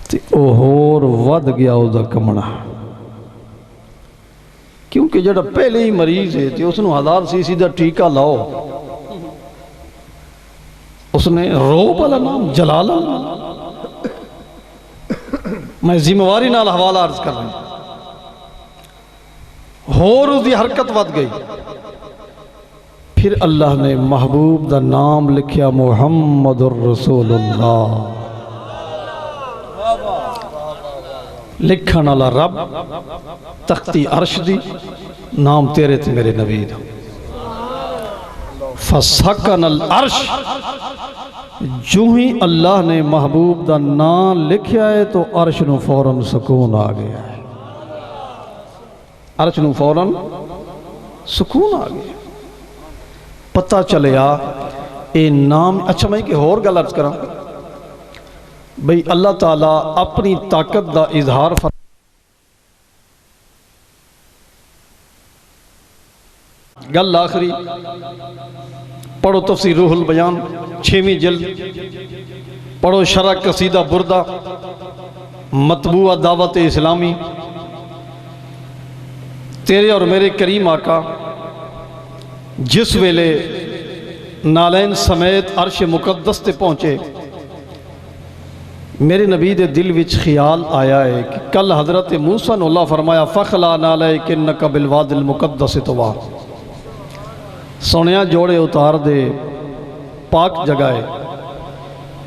تے او ہور ود گیا اس دا کمنا۔ کیونکہ جڑا پہلے ہی مریض ہے تو اس نے 1000 cc دا ٹیکہ لاؤ، اس نے روب والا نام جلال میں ذمہ واری نال حوالہ عرض کر رہا ہوں، ہور اس دی حرکت ود گئی، پھر اللہ نے محبوب دا نام لکھیا محمد الرسول اللہ، لکھن والا رب، تختی عرش دی، نام تیرے تے میرے نبی دا، فسکن العرش، جو ہی اللہ نے محبوب دا نام لکھیا ہے تو عرش نو فوراً سکون آ گیا ہے، عرش نو فوراً سکون آ گیا، پتہ چلیا اے نام۔ اچھا میں کہ اور گل عرض کراں بھئی اللہ تعالیٰ اپنی طاقت دا اظہار گل آخری پڑھو تفسیر روح البیان 6ویں جلد، پڑھو شرح قصیدہ بردہ، مطبوعہ دعوت اسلامی، تیرے اور میرے کریم آقا جس ویلے نالین سمیت عرش مقدس تے پہنچے، میرے نبی دے دل وچ خیال آیا ہے کہ کل حضرت موسیٰ نے اللہ فرمایا فَخْلَعْ نَعْلَيْكَ إِنَّكَ بِالْوَادِ الْمُقَدَّسِ طُوًى، سونیا جوڑے اتار دے پاک جگائے۔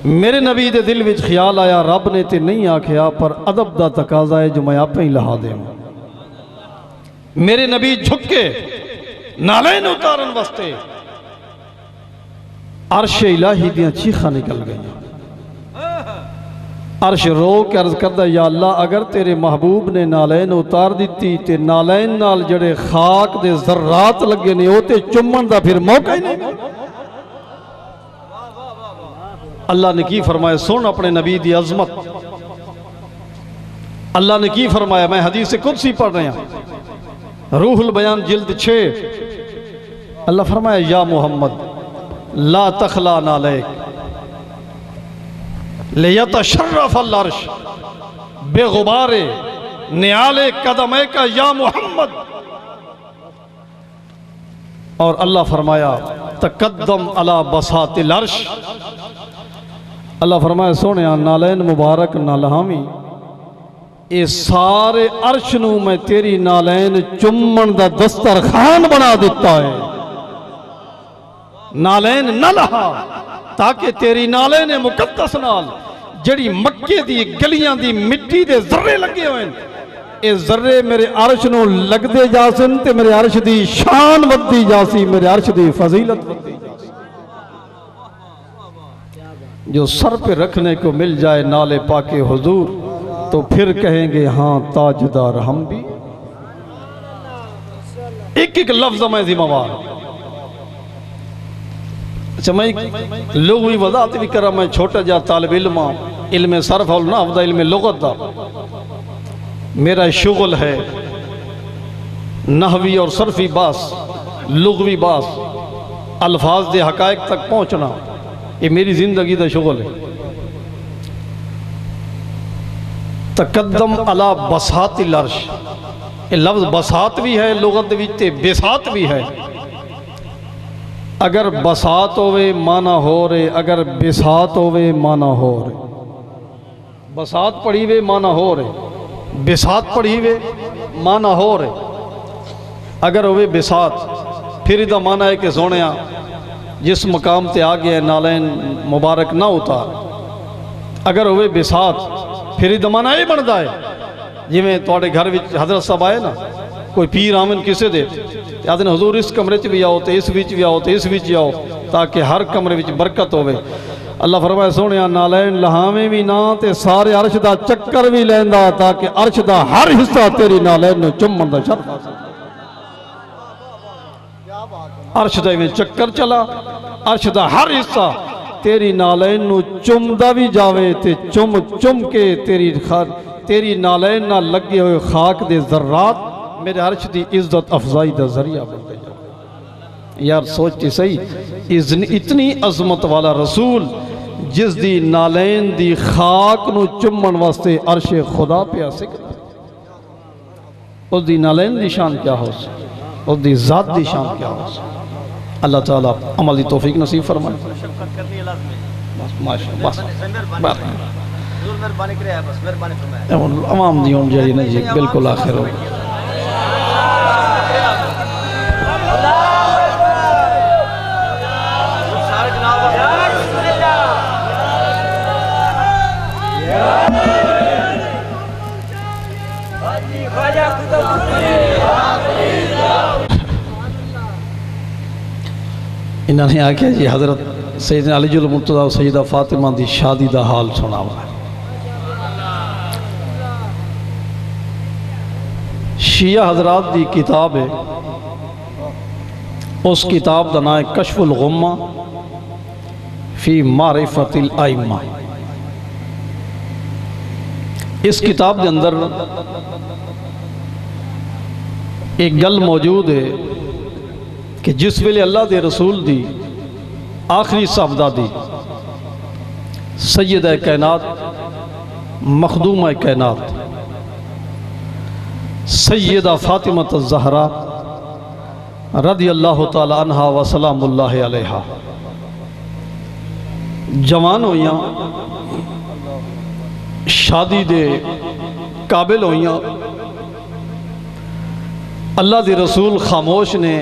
میرے نبی دے دل وچ خیال آیا رب نے تے نہیں آکھیا پر ادب دا تقاضا ہے جو میں آپ ہی لہا دے ہوں۔ میرے نبی جھک کے نالین اتارن واسطے عرش الہی دیاں چیخاں نکل گئی، عرش رو کے عرض کردہ یا اللہ اگر تیرے محبوب نے نالین اتار دیتی تے نالین نال جڑے خاک دے ذرات لگے نہیں ہوتے چمن دا پھر موقع ہی نہیں۔ اللہ نے کی فرمایا، سن اپنے نبی دی عظمت، اللہ نے کی فرمایا، میں حدیث قدسی پڑھ رہے ہیں روح البیان جلد 6، اللہ فرمایا یا محمد لا تخلا نالیک لیتشرف العرش بغبار نعال قدمے کا یا محمد، اور اللہ فرمایا تقدم علی بساط العرش، اللہ فرمایا سونیا نالین مبارک نالہامی اے سارے عرش نو میں تیری نالین چمن دا دسترخوان بنا دیتا ہے، نالین نہ لہا تاکہ تیری نالین مقدس نال جڑی مکے دی گلیاں دی مٹی دے ذرے لگے ہوئے اے ذرے میرے عرش نو لگ دے جاسن تے میرے عرش دی شان ودی جاسی، میرے عرش دی فضیلت ودی جاسی۔ جو سر پہ رکھنے کو مل جائے نالے پاک حضور تو پھر کہیں گے ہاں تاجدار ہم بھی۔ ایک ایک لفظ میں ذمہ وار، اچھا میں لغوی وضاحت بھی کرا، میں چھوٹا جا طالب علم علم صرف اور نحو دا علم لغت دا، میرا شغل ہے نحوی اور صرفی باس، لغوی باس، الفاظ دے حقائق تک پہنچنا، یہ میری زندگی دا شغل ہے۔ تقدم علی بساط العرش، یہ لفظ بساط بھی ہے لغت وچ بساط بھی ہے، اگر بساط ہوئے مانا ہو رہے، اگر بساط ہوئے مانا ہو رہے، بساط پڑھی ہوئے مانا ہو رہے، بساط پڑھی ہوئے مانا ہو رہے، اگر ہوئے بساط پھر ادھا مانا ہے کہ سونیا جس مقام تے آگیا ہے نالین مبارک نہ اتار، اگر ہوئے بساط پھر ادھا مانا یہ بڑھتا ہے جی میں توڑے گھر حضرت صاحب آئے نا کوئی پیر آمن کسے دے یاد نے حضور اس کمرے چ بھی آؤ تے اس وچ بھی آؤ تے اس وچ آؤ تاکہ ہر کمرے وچ برکت ہوئے۔ اللہ فرمائے سونیا نالین لہامیں بھی نہ تے سارے عرش دا چکر بھی لیندا تاکہ عرش دا ہر حصہ تیری نالین نو چمن دا شرف حاصل۔ عرش دا میں چکر چلا، عرش دا ہر حصہ تیری نالین نو چم دا بھی جاوے تے چم چم کے تیری نالین نہ لگے ہوئے خاک دے ذرات میرے عرش دی عزت افضائی دا ذریعہ بنتے جاؤ۔ یار سوچتی صحیح اتنی عظمت والا رسول جس دی نالین دی خاک نو چمن واسطے عرش خدا پہ آ سکتا، اس دی نالین دی شان کیا ہو سی، اس دی ذات دی شان کیا ہو سی۔ اللہ تعالیٰ عمل دی توفیق نصیب فرمائے۔ بس ماشاءاللہ بس عوام دی ہون جڑی نہیں جی بالکل آخر ہو انہوں نے آکھیا جی حضرت سیدنا علی المرتضیٰ اور سیدہ فاطمہ دی شادی دا حال سنا ہوا ہے۔ شیعہ حضرات دی کتاب ہے، اس کتاب دا نام ہے کشف الغمہ فی معرفت الائمہ۔ اس کتاب دے اندر ایک گل موجود ہے کہ جس ویلے اللہ دے رسول دی آخری صحبدادی سیدہ کائنات مخدومہ کائنات سیدہ فاطمہ الزہرا رضی اللہ تعالی عنہ و سلام اللہ علیہا جوان ہوئیاں، شادی دے قابل ہوئیاں، اللہ دے رسول خاموش نے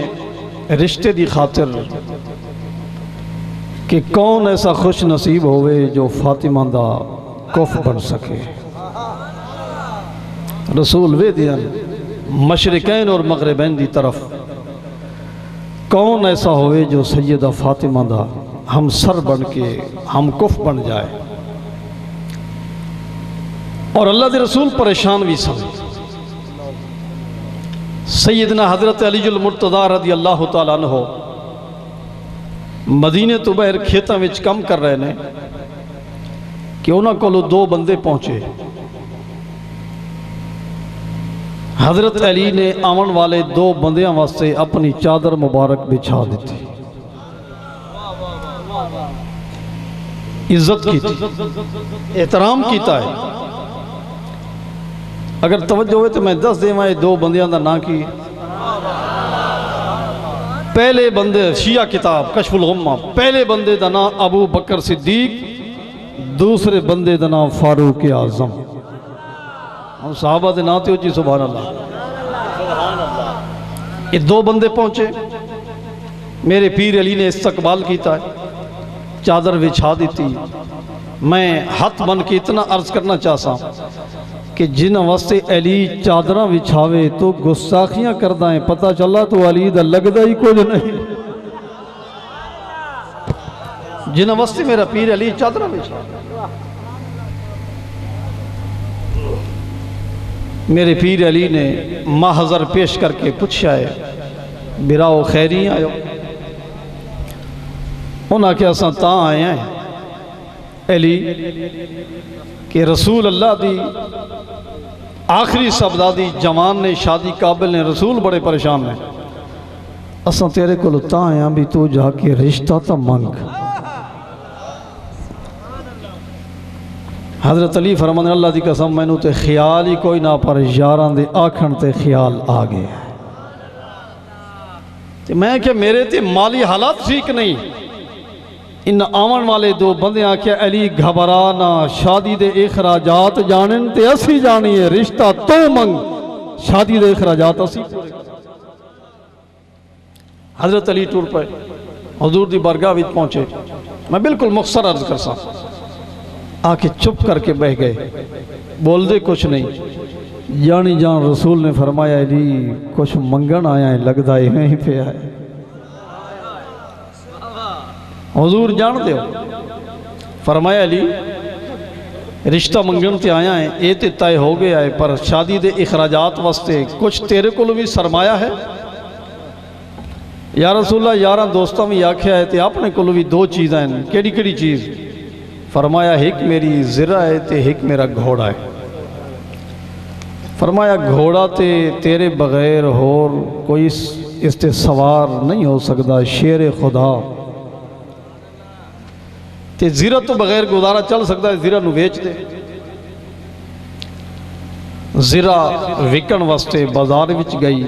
رشتے دی خاطر کہ کون ایسا خوش نصیب ہوئے جو فاطمہ دا کف بن سکے۔ رسول وے دیان مشرقین اور مغربین دی طرف کون ایسا ہوئے جو سیدہ فاطمہ دا ہم سر بن کے ہم کف بن جائے۔ اور اللہ دے رسول پریشان بھی سن۔ سیدنا حضرت علی المرتضیٰ رضی اللہ تعالیٰ عنہ مدینے تو باہر کھیتاں وچ کم کر رہے نے کہ انہاں کو دو بندے پہنچے۔ حضرت علی نے آمن والے دو بندیاں واسطے اپنی چادر مبارک بچھا دیتی، عزت کی تھی، احترام کیتا ہے۔ اگر توجہ ہوئے تو میں دس دے میں دو بندیاں دا نا کی۔ پہلے بندے شیعہ کتاب کشف الغمہ، پہلے بندے دا نا ابو بکر صدیق، دوسرے بندے دا نا فاروق اعظم۔ ہم صحابہ دے ناتے ہو جی سبحان اللہ۔ یہ دو بندے پہنچے، میرے پیر علی نے استقبال کیتا ہے، چادر بچھا دیتی۔ میں ہاتھ بن کے اتنا عرض کرنا چاہتا ہوں کہ جن واسطے علی چادراں بچھاوے تو گستاخیاں کردہ ہیں، پتہ چلا تو علی دا لگدہ ہی کچھ نہیں۔ جن واسطے میرا پیر علی چادراں بچھاوے، میرے پیر علی نے محضر پیش کر کے پوچھا ہے براؤ خیری آئے ہو؟ انہاں کہ اساں تاں آئے ہیں علی کہ رسول اللہ دی آخری صحبدادی جوان نے شادی قابل نے، رسول بڑے پریشان ہیں، اساں تیرے کو لتا آیا بھی تو جا کے رشتہ تا منگ۔ حضرت علی فرمانے اللہ دی قسم میں نو تے خیال ہی کوئی نہ پر یاران دے آکھن تے خیال آگے۔ میں کہ میرے تے مالی حالات ٹھیک نہیں۔ ان آمن والے دو بندے آکھیا علی گھبرانا، شادی دے اخراجات جانن تے اسی جانی ہے، رشتہ تو منگ، شادی دے اخراجات اسی۔ حضرت علی ٹور پہ حضور دی بارگاہ وچ پہنچے، میں بالکل مختصر عرض کرسا، آکے چپ کر کے بہ گئے، بول دے کچھ نہیں۔ جانی جان رسول نے فرمایا علی کچھ منگن آیا ہے، لگدا ہی پہ آئے۔ حضور جان دے ہو، فرمایا علی رشتہ منگن تے آیا ہے، اے تے طے ہو گیا ہے، پر شادی دے اخراجات واسطے کچھ تیرے کو بھی سرمایہ ہے؟ یا رسول اللہ یاراں دوستاں بھی آکھیا ہے تے اپنے کو بھی دو چیزیں ہیں، کیڑی کیڑی چیز؟ فرمایا ایک میری زرہ ہے تے ایک میرا گھوڑا ہے۔ فرمایا گھوڑا تے تیرے بغیر اور کوئی اس تے سوار نہیں ہو سکتا، شیر خدا تے زیرہ تو بغیر گزارا چل سکتا ہے، زیرہ نو ویچ دے۔ زرہ وکن واسطے بازار وچ گئی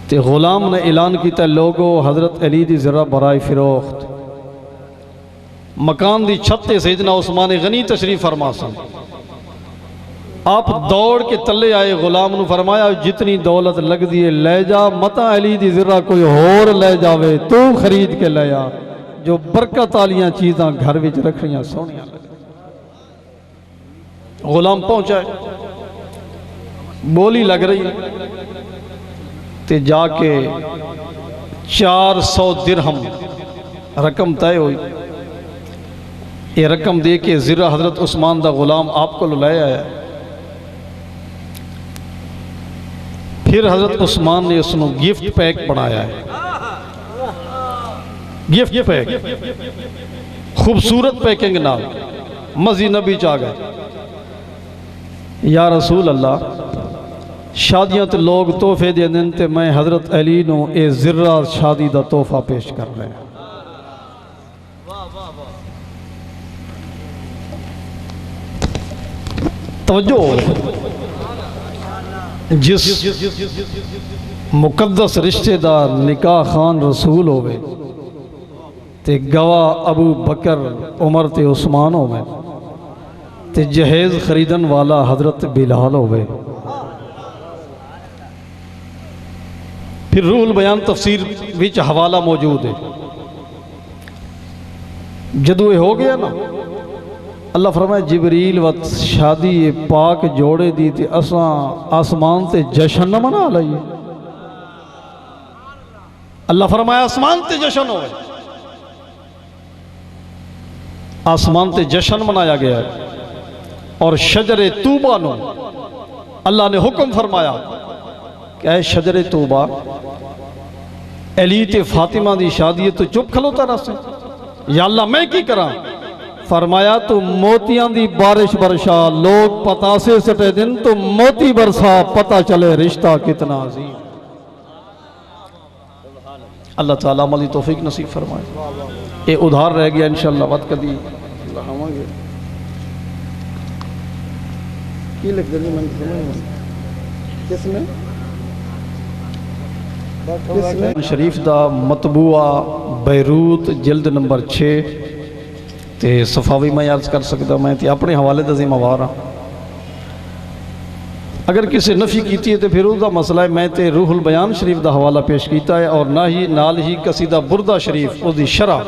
تے غلام نے اعلان کیتا لوگو حضرت علی دی زرہ برائے فروخت۔ مکان دی چھت تے سیدنا عثمان غنی تشریف فرما سن۔ آپ دوڑ کے تلے آئے، غلام نو فرمایا جتنی دولت لگ دیے لے جا، متا علی دی زرہ کوئی اور لے جاوے تو خرید کے لے آ، جو برکت والیاں چیزاں گھر وچ رکھنیاں سونیاں لگ۔ غلام پہنچا ہے، بولی لگ رہی ہے تے جا کے 400 درہم رقم طے ہوئی۔ یہ رقم دے کے زرہ حضرت عثمان دا غلام آپ کو لے آیا۔ پھر حضرت عثمان نے اس کو گفٹ پیک بنایا ہے، گفٹ پیک خوبصورت پیکنگ نال مزید نبی چاہ گئے۔ یا رسول اللہ شادیاں تے لوگ تحفے دے دن تے میں حضرت علی نو اے زرہ شادی دا تحفہ پیش کر رہے ہیں۔ توجہ، جس مقدس رشتے دار نکاح خان رسول ہوئے تے گواہ ابو بکر عمر تے عثمان ہوئے تے جہیز خریدن والا حضرت بلال ہوئے۔ پھر روح البیان تفسیر وچ حوالہ موجود ہے۔ جدو یہ ہو گیا نا، اللہ فرمائے جبریل وقت شادی پاک جوڑے دی تے اساں آسمان تے جشن نہ منا لئیے۔ اللہ فرمائے آسمان تے جشن ہوئے، آسمان تے جشن منایا گیا ہے۔ اور شجر توبہ نو اللہ نے حکم فرمایا کہ اے شجر توبہ، علی تے فاطمہ دی شادی تو چپ کھلوتا رہ سے، یا اللہ میں کی کراں؟ فرمایا تو موتیاں دی بارش برشا، لوگ پتاسے سٹے دن تو موتی برسا، پتہ چلے رشتہ کتنا عظیم۔ اللہ تعالیٰ عملی توفیق نصیب فرمائے۔ یہ ادھار رہ گیا انشاءاللہ وقت کدی کی لکھ دیں کس میں شریف دا مطبوعہ بیروت جلد نمبر 6 تے صفاوی میں عرض کر سکتا میں تے اپنے حوالے دا ذمہ وار ہاں۔ اگر کسی نفی کیتی ہے تو پھر اس دا مسئلہ ہے، میں تے روح البیان شریف دا حوالہ پیش کیتا ہے، اور نہ ہی نال ہی قصیدہ بردہ شریف اس دی شرح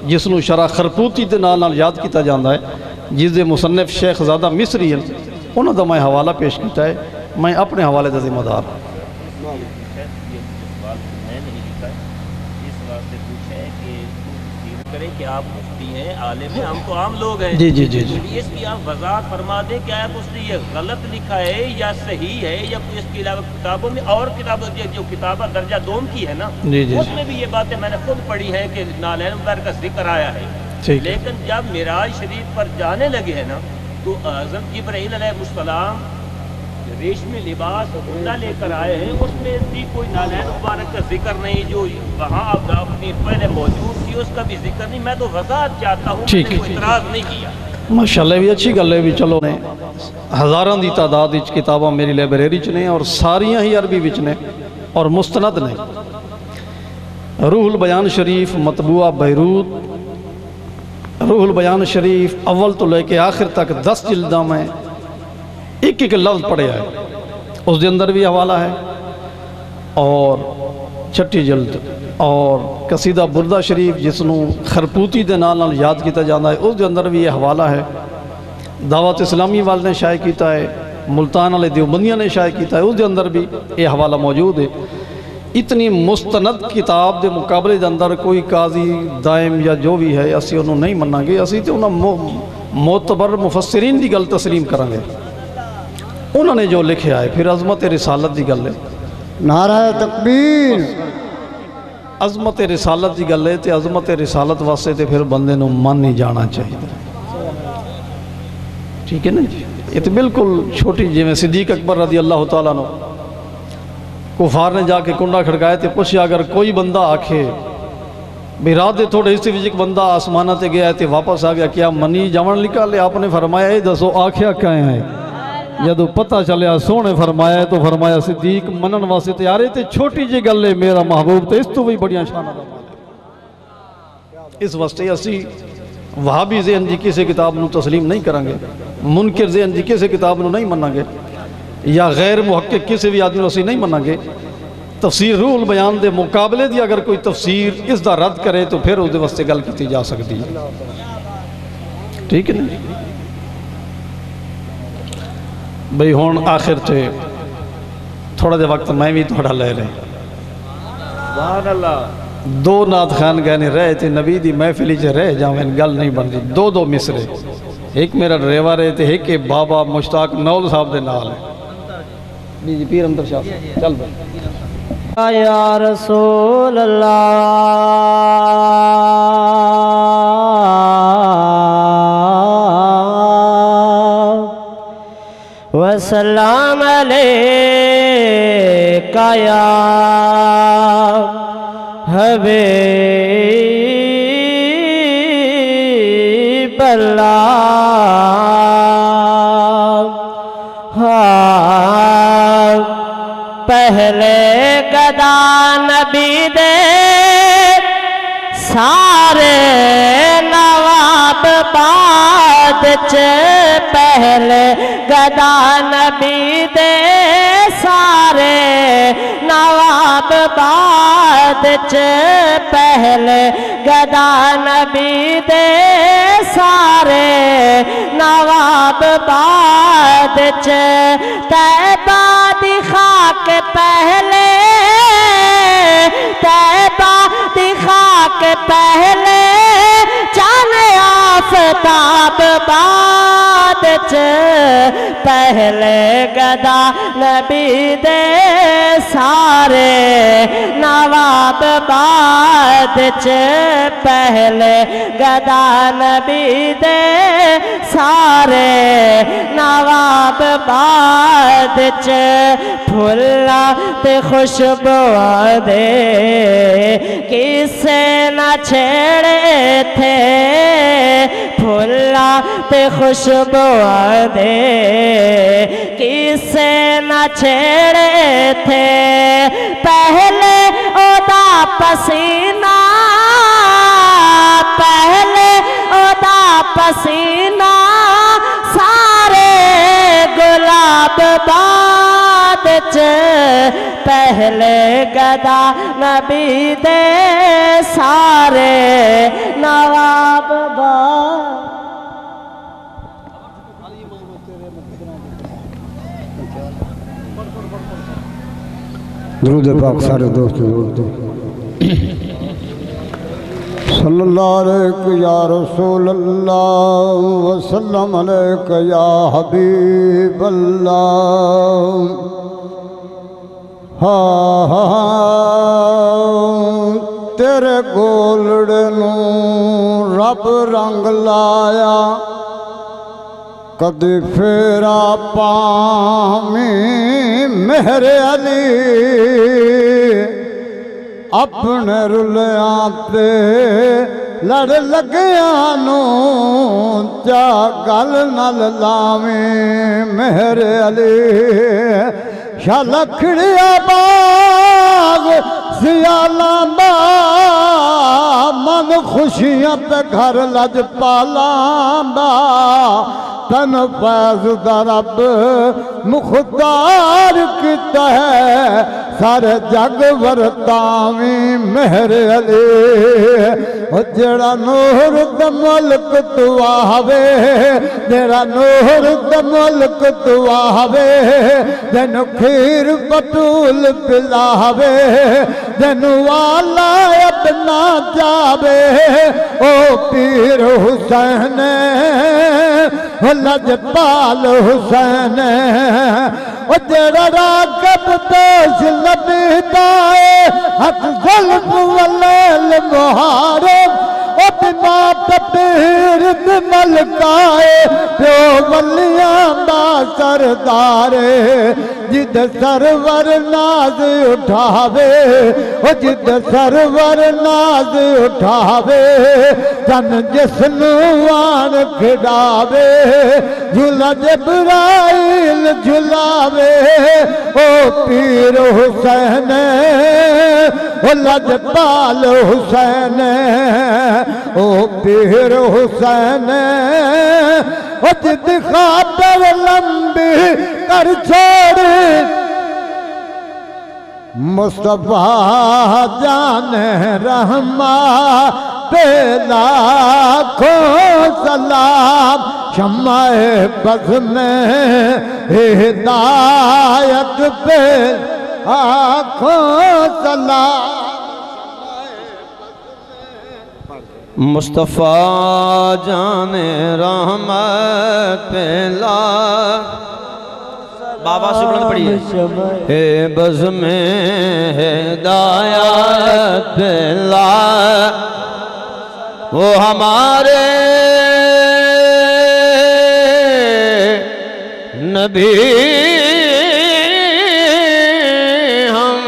جس نو شرح خرپوتی دے نال یاد کیتا جاندہ ہے، جس دے مصنف شیخ زادہ مصری ہیں، انہوں دا میں حوالہ پیش کیتا ہے۔ میں اپنے حوالے دا ذمہ دار ہوں۔ کہ آپ مفتی ہیں، عالم ہیں، ہم تو عام لوگ ہیں، جی جی جی جی اس کی آپ وضاحت فرما دیں کہ آپ اس نے یہ غلط لکھا ہے یا صحیح ہے، یا کوئی اس کے علاوہ کتابوں میں اور کتابوں جو کتابہ درجہ دوم کی ہے نا، اس میں بھی یہ باتیں میں نے خود پڑھی ہیں کہ نالین مبارک کا ذکر آیا ہے۔ لیکن جب معراج شریف پر جانے لگے ہیں نا، تو حضرت جبرائیل علیہ السلام ریشمی لباس نہ لے کر آئے ہیں، اس میں بھی کوئی نالین مبارک کا ذکر نہیں، جو وہاں اپنی پہلے موجود تھی اس کا بھی ذکر نہیں۔ میں تو وضاحت چاہتا ہوں، میں نے کوئی اعتراض نہیں کیا۔ ماشاءاللہ بھی اچھی گل ہے بھی، چلو نے ہزاراں دی تعداد وچ کتاباں میری لائبریری چ نے، اور ساریاں ہی عربی وچ نے اور مستند نے۔ روح البیان شریف مطبوعہ بیروت، روح البیان شریف اول تو لے کے آخر تک 10 جلداں میں ایک ایک لفظ پڑھیا ہے، اس دے اندر بھی حوالہ ہے، اور چھٹی جلد اور قصیدہ بردہ شریف جس نو خرپوتی دے نال یاد کیتا جانا ہے، اس دے اندر بھی یہ حوالہ ہے۔ دعوت اسلامی والے نے شائع کیتا ہے، ملتان والے دیوبندیاں نے شائع کیتا ہے، اس دے اندر بھی یہ حوالہ موجود ہے۔ اتنی مستند کتاب دے مقابلے دے اندر کوئی قاضی دائم یا جو بھی ہے اسی انہوں نہیں مننا گے، اسی تے انہوں معتبر مفسرین دی گل تسلیم کریں گے، انہوں نے جو لکھے آئے۔ پھر عظمت رسالت دی گل ہے، نعرہ تکبیر، عظمت رسالت دی گل ہے، تے عظمت رسالت واسطے تے پھر بندے نو من نہیں جانا چاہیے، ٹھیک ہے نا جی؟ یہ تو بالکل چھوٹی جی میں صدیق اکبر رضی اللہ تعالیٰ عنہ کفار نے جا کے کنڈا کھڑکائے تے پوچھیا اگر کوئی بندہ آکھے بھی رات دے تھوڑے حصے وچ ایک بندہ آسمانہ تے گیا تے واپس آ گیا، کیا منی جاون لکھا لے؟ آپ نے فرمایا اے دسو آکھیا کہیں ہے؟ جدو پتہ چلیا سونے فرمایا تو فرمایا صدیق منن واسطے تیار ہے تے چھوٹی جی گل ہے میرا محبوب تے اس تو بھی بڑیاں شانہ دا مال ہے۔ اس واسطے اسی وہابی ذہن جی کسی کتاب نو تسلیم نہیں کریں گے، منکر ذہن جی کسی کتاب نو نہیں منیں گے، یا غیر محقق کسی بھی آدمی اسی نہیں منیں گے۔ تفسیر روح البیان دے مقابلے دی اگر کوئی تفسیر اس دا رد کرے تو پھر اس دے واسطے گل کیتی جا سکتی ہے، ٹھیک ہے نا؟ بھئی ہون آخر تے تھوڑا دے وقت میں بھی تھوڑا لے رہے سبحان اللہ۔ دو نات خان گانے رہے تھے نبی دی محفلی چ رہ جاؤں گل نہیں بن رہی، دو مصرے، ایک میرا ڈرائیور ہے تے ایک بابا مشتاق نول صاحب دے نال ہے جی پیر اندر شاہ چل بھائی یا رسول اللہ وسلام علیکہ یا حبیب اللہ۔ پہلے گدا نبی دے سارے نواب بعد چ پہلے گدا نبی دے سارے نواب بعد چ پہلے گدا نبی دے سارے نواب بعد چ طیبہ دی خاک پہلے طیبہ دی خاک پہلے چاند آفتاب بعد چ پہلے گدا نبی دے سارے نواب بعد چ پہلے گدا نبی دے سارے نواب بعد چ پھلا تے خوشبو دے کسے نہ چھیڑے تھے پھلا تے خوشبو دے کسے نہ چھیڑے تھے پہلے اودا پسینہ پہلے اودا پسینہ سارے گلاب بعد چ پہلے گدا نبی دے سارے نواب بعد۔ درود پاک سارے دوست درود دو صلی اللہ علیہ یا رسول اللہ وسلم علیہ یا حبیب اللہ۔ تیرے گولڑے نو رب رنگ لایا کدی پھیرا پامی مہر علی اپنے رلیاں تے لڑ لگیاں نو چا گل نال لاویں مہر علی شاہ لکھڑیا باغ سیالاں دا من خوشیاں تے گھر لج پالاں دا تن فیض دا رب مختار کیتا ہے سارے جگ ورتاویں مہر علی جڑا نور دا ملک تو آوے جڑا نور دا ملک تو آوے جنو کھیر بطول پلاوے جنو والا اپنا جاوے او پیر حسین لجپال حسین او جڑا راکب پیش لبیتا ہے حق ظلم واللیل محارب او بما پیر ملکائے پیو ولیاں دا سردارے جد سرور ناز اٹھاوے او جد سرور ناز اٹھاوے جن جس نوان کھڑاوے جھولا جبرائیل جھلاوے او پیر حسین او لجپال حسین او پیر حسین او جد خاطر لمبی کر چھوڑ مصطفیٰ جان رحمہ پہ لاکھوں سلام شمع بز میں ہدایت پہ لاکھوں سلام مصطفیٰ جان رحمت پہ بابا سے بلند پڑھی ہے اے بز میں ہدایت پہ وہ ہمارے نبی ہم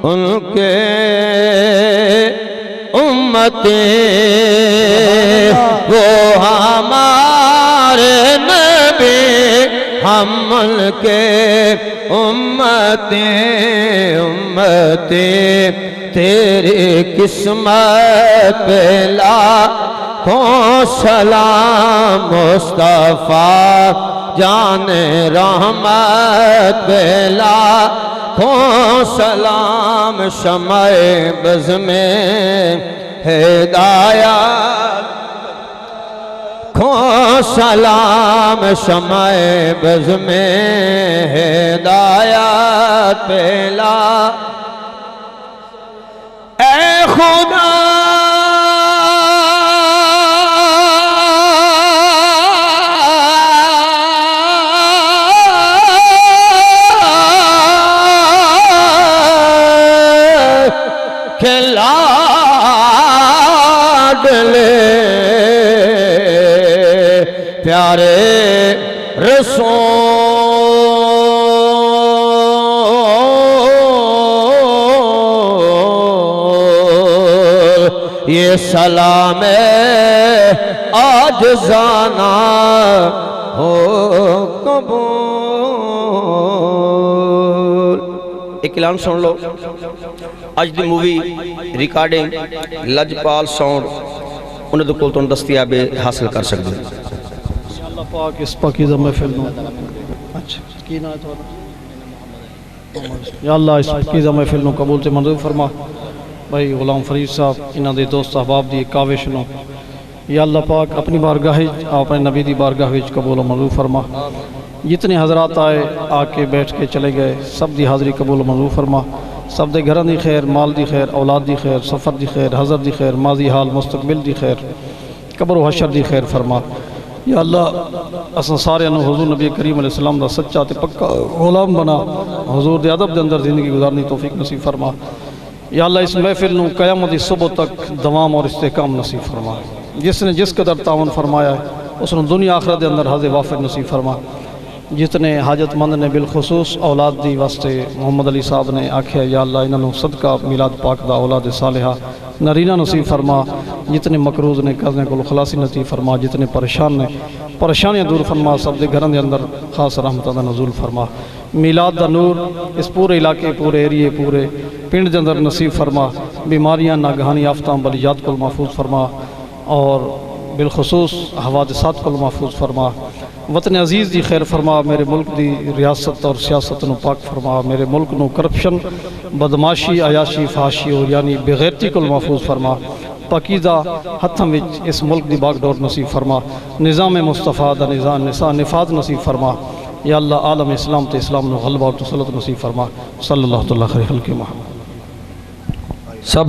ان کے امتیں وہ ہمارے نبی ہم ان کے امتیں تیری قسمت پہ لاکھوں سلام مصطفیٰ جان رحمت پہ لاکھوں سلام شمع بز میں ہدایت کھوں سلام شمع بز میں ہدایت پہ اے خدا کھلا ڈلے پیارے رسول یہ سلام عاجزانہ ہو قبول۔ ایک اعلان سن لو، اج دی مووی ریکارڈنگ لجپال ساؤنڈ انہیں دو کول تو دستیاب حاصل کر سکتے ہیں۔ اللہ پاک اس پاکیزہ محفل نو اچھا کی نام ہے تمہارا؟ یا اللہ اس پاکیزہ محفل نو قبول سے منظور فرما۔ بھائی غلام فرید صاحب انہاں دے دوست احباب دی کاوش نو یا اللہ پاک اپنی بارگاہ اپنے نبی دی بارگاہ وچ قبول و منظور فرما۔ جتنے حضرات آئے آ کے بیٹھ کے چلے گئے سب دی حاضری قبول و منظور فرما۔ سب دے گھران دی خیر، مال دی خیر، اولاد دی خیر، سفر دی خیر، حضر دی خیر، ماضی حال مستقبل دی خیر، قبر و حشر دی خیر فرما۔ یا اللہ اساں سارے انہوں حضور نبی کریم علیہ السلام دا سچا تے پکا غلام بنا حضور دے ادب دے اندر زندگی گزارنی توفیق نصیب فرما۔ یا اللہ اس محفل نو قیامت صبح تک دوام اور استحکام نصیب فرما۔ جس نے جس قدر تعاون فرمایا ہے اس نے دنیا آخرت دے اندر حظ وافر نصیب فرما۔ جتنے حاجت مند نے بالخصوص اولاد دی واسطے محمد علی صاحب نے آکھیا یا اللہ انہوں صدقہ میلاد پاک دا اولاد صالحہ نرینہ نصیب فرما۔ جتنے مقروض نے قرضیں کو خلاصی نصیب فرما۔ جتنے پریشان نے پریشانیاں دور فرما۔ سب دے گھران دے اندر خاص رحمت دا نزول فرما۔ میلاد دا نور اس پورے علاقے پورے ایریے پورے پنڈ دے اندر نصیب فرما۔ بیماریاں ناگہانی آفتاں بلیات کو محفوظ فرما اور بالخصوص حوادثات کو محفوظ فرما۔ وطن عزیز دی خیر فرما۔ میرے ملک دی ریاست اور سیاست نو پاک فرما۔ میرے ملک نو کرپشن بدماشی عیاشی فحاشی اور یعنی بغیرتی کو محفوظ فرما۔ پاکیزہ ہتھاں وچ اس ملک دی باغ ڈور نصیب فرما۔ نظام مصطفیٰ دا نفاذ نصیب فرما۔ یا اللہ عالم اسلام تے اسلام نو غلبہ اور تسلط نصیب فرما۔ صلی اللہ تعالیٰ خیر خلق محمد۔ سب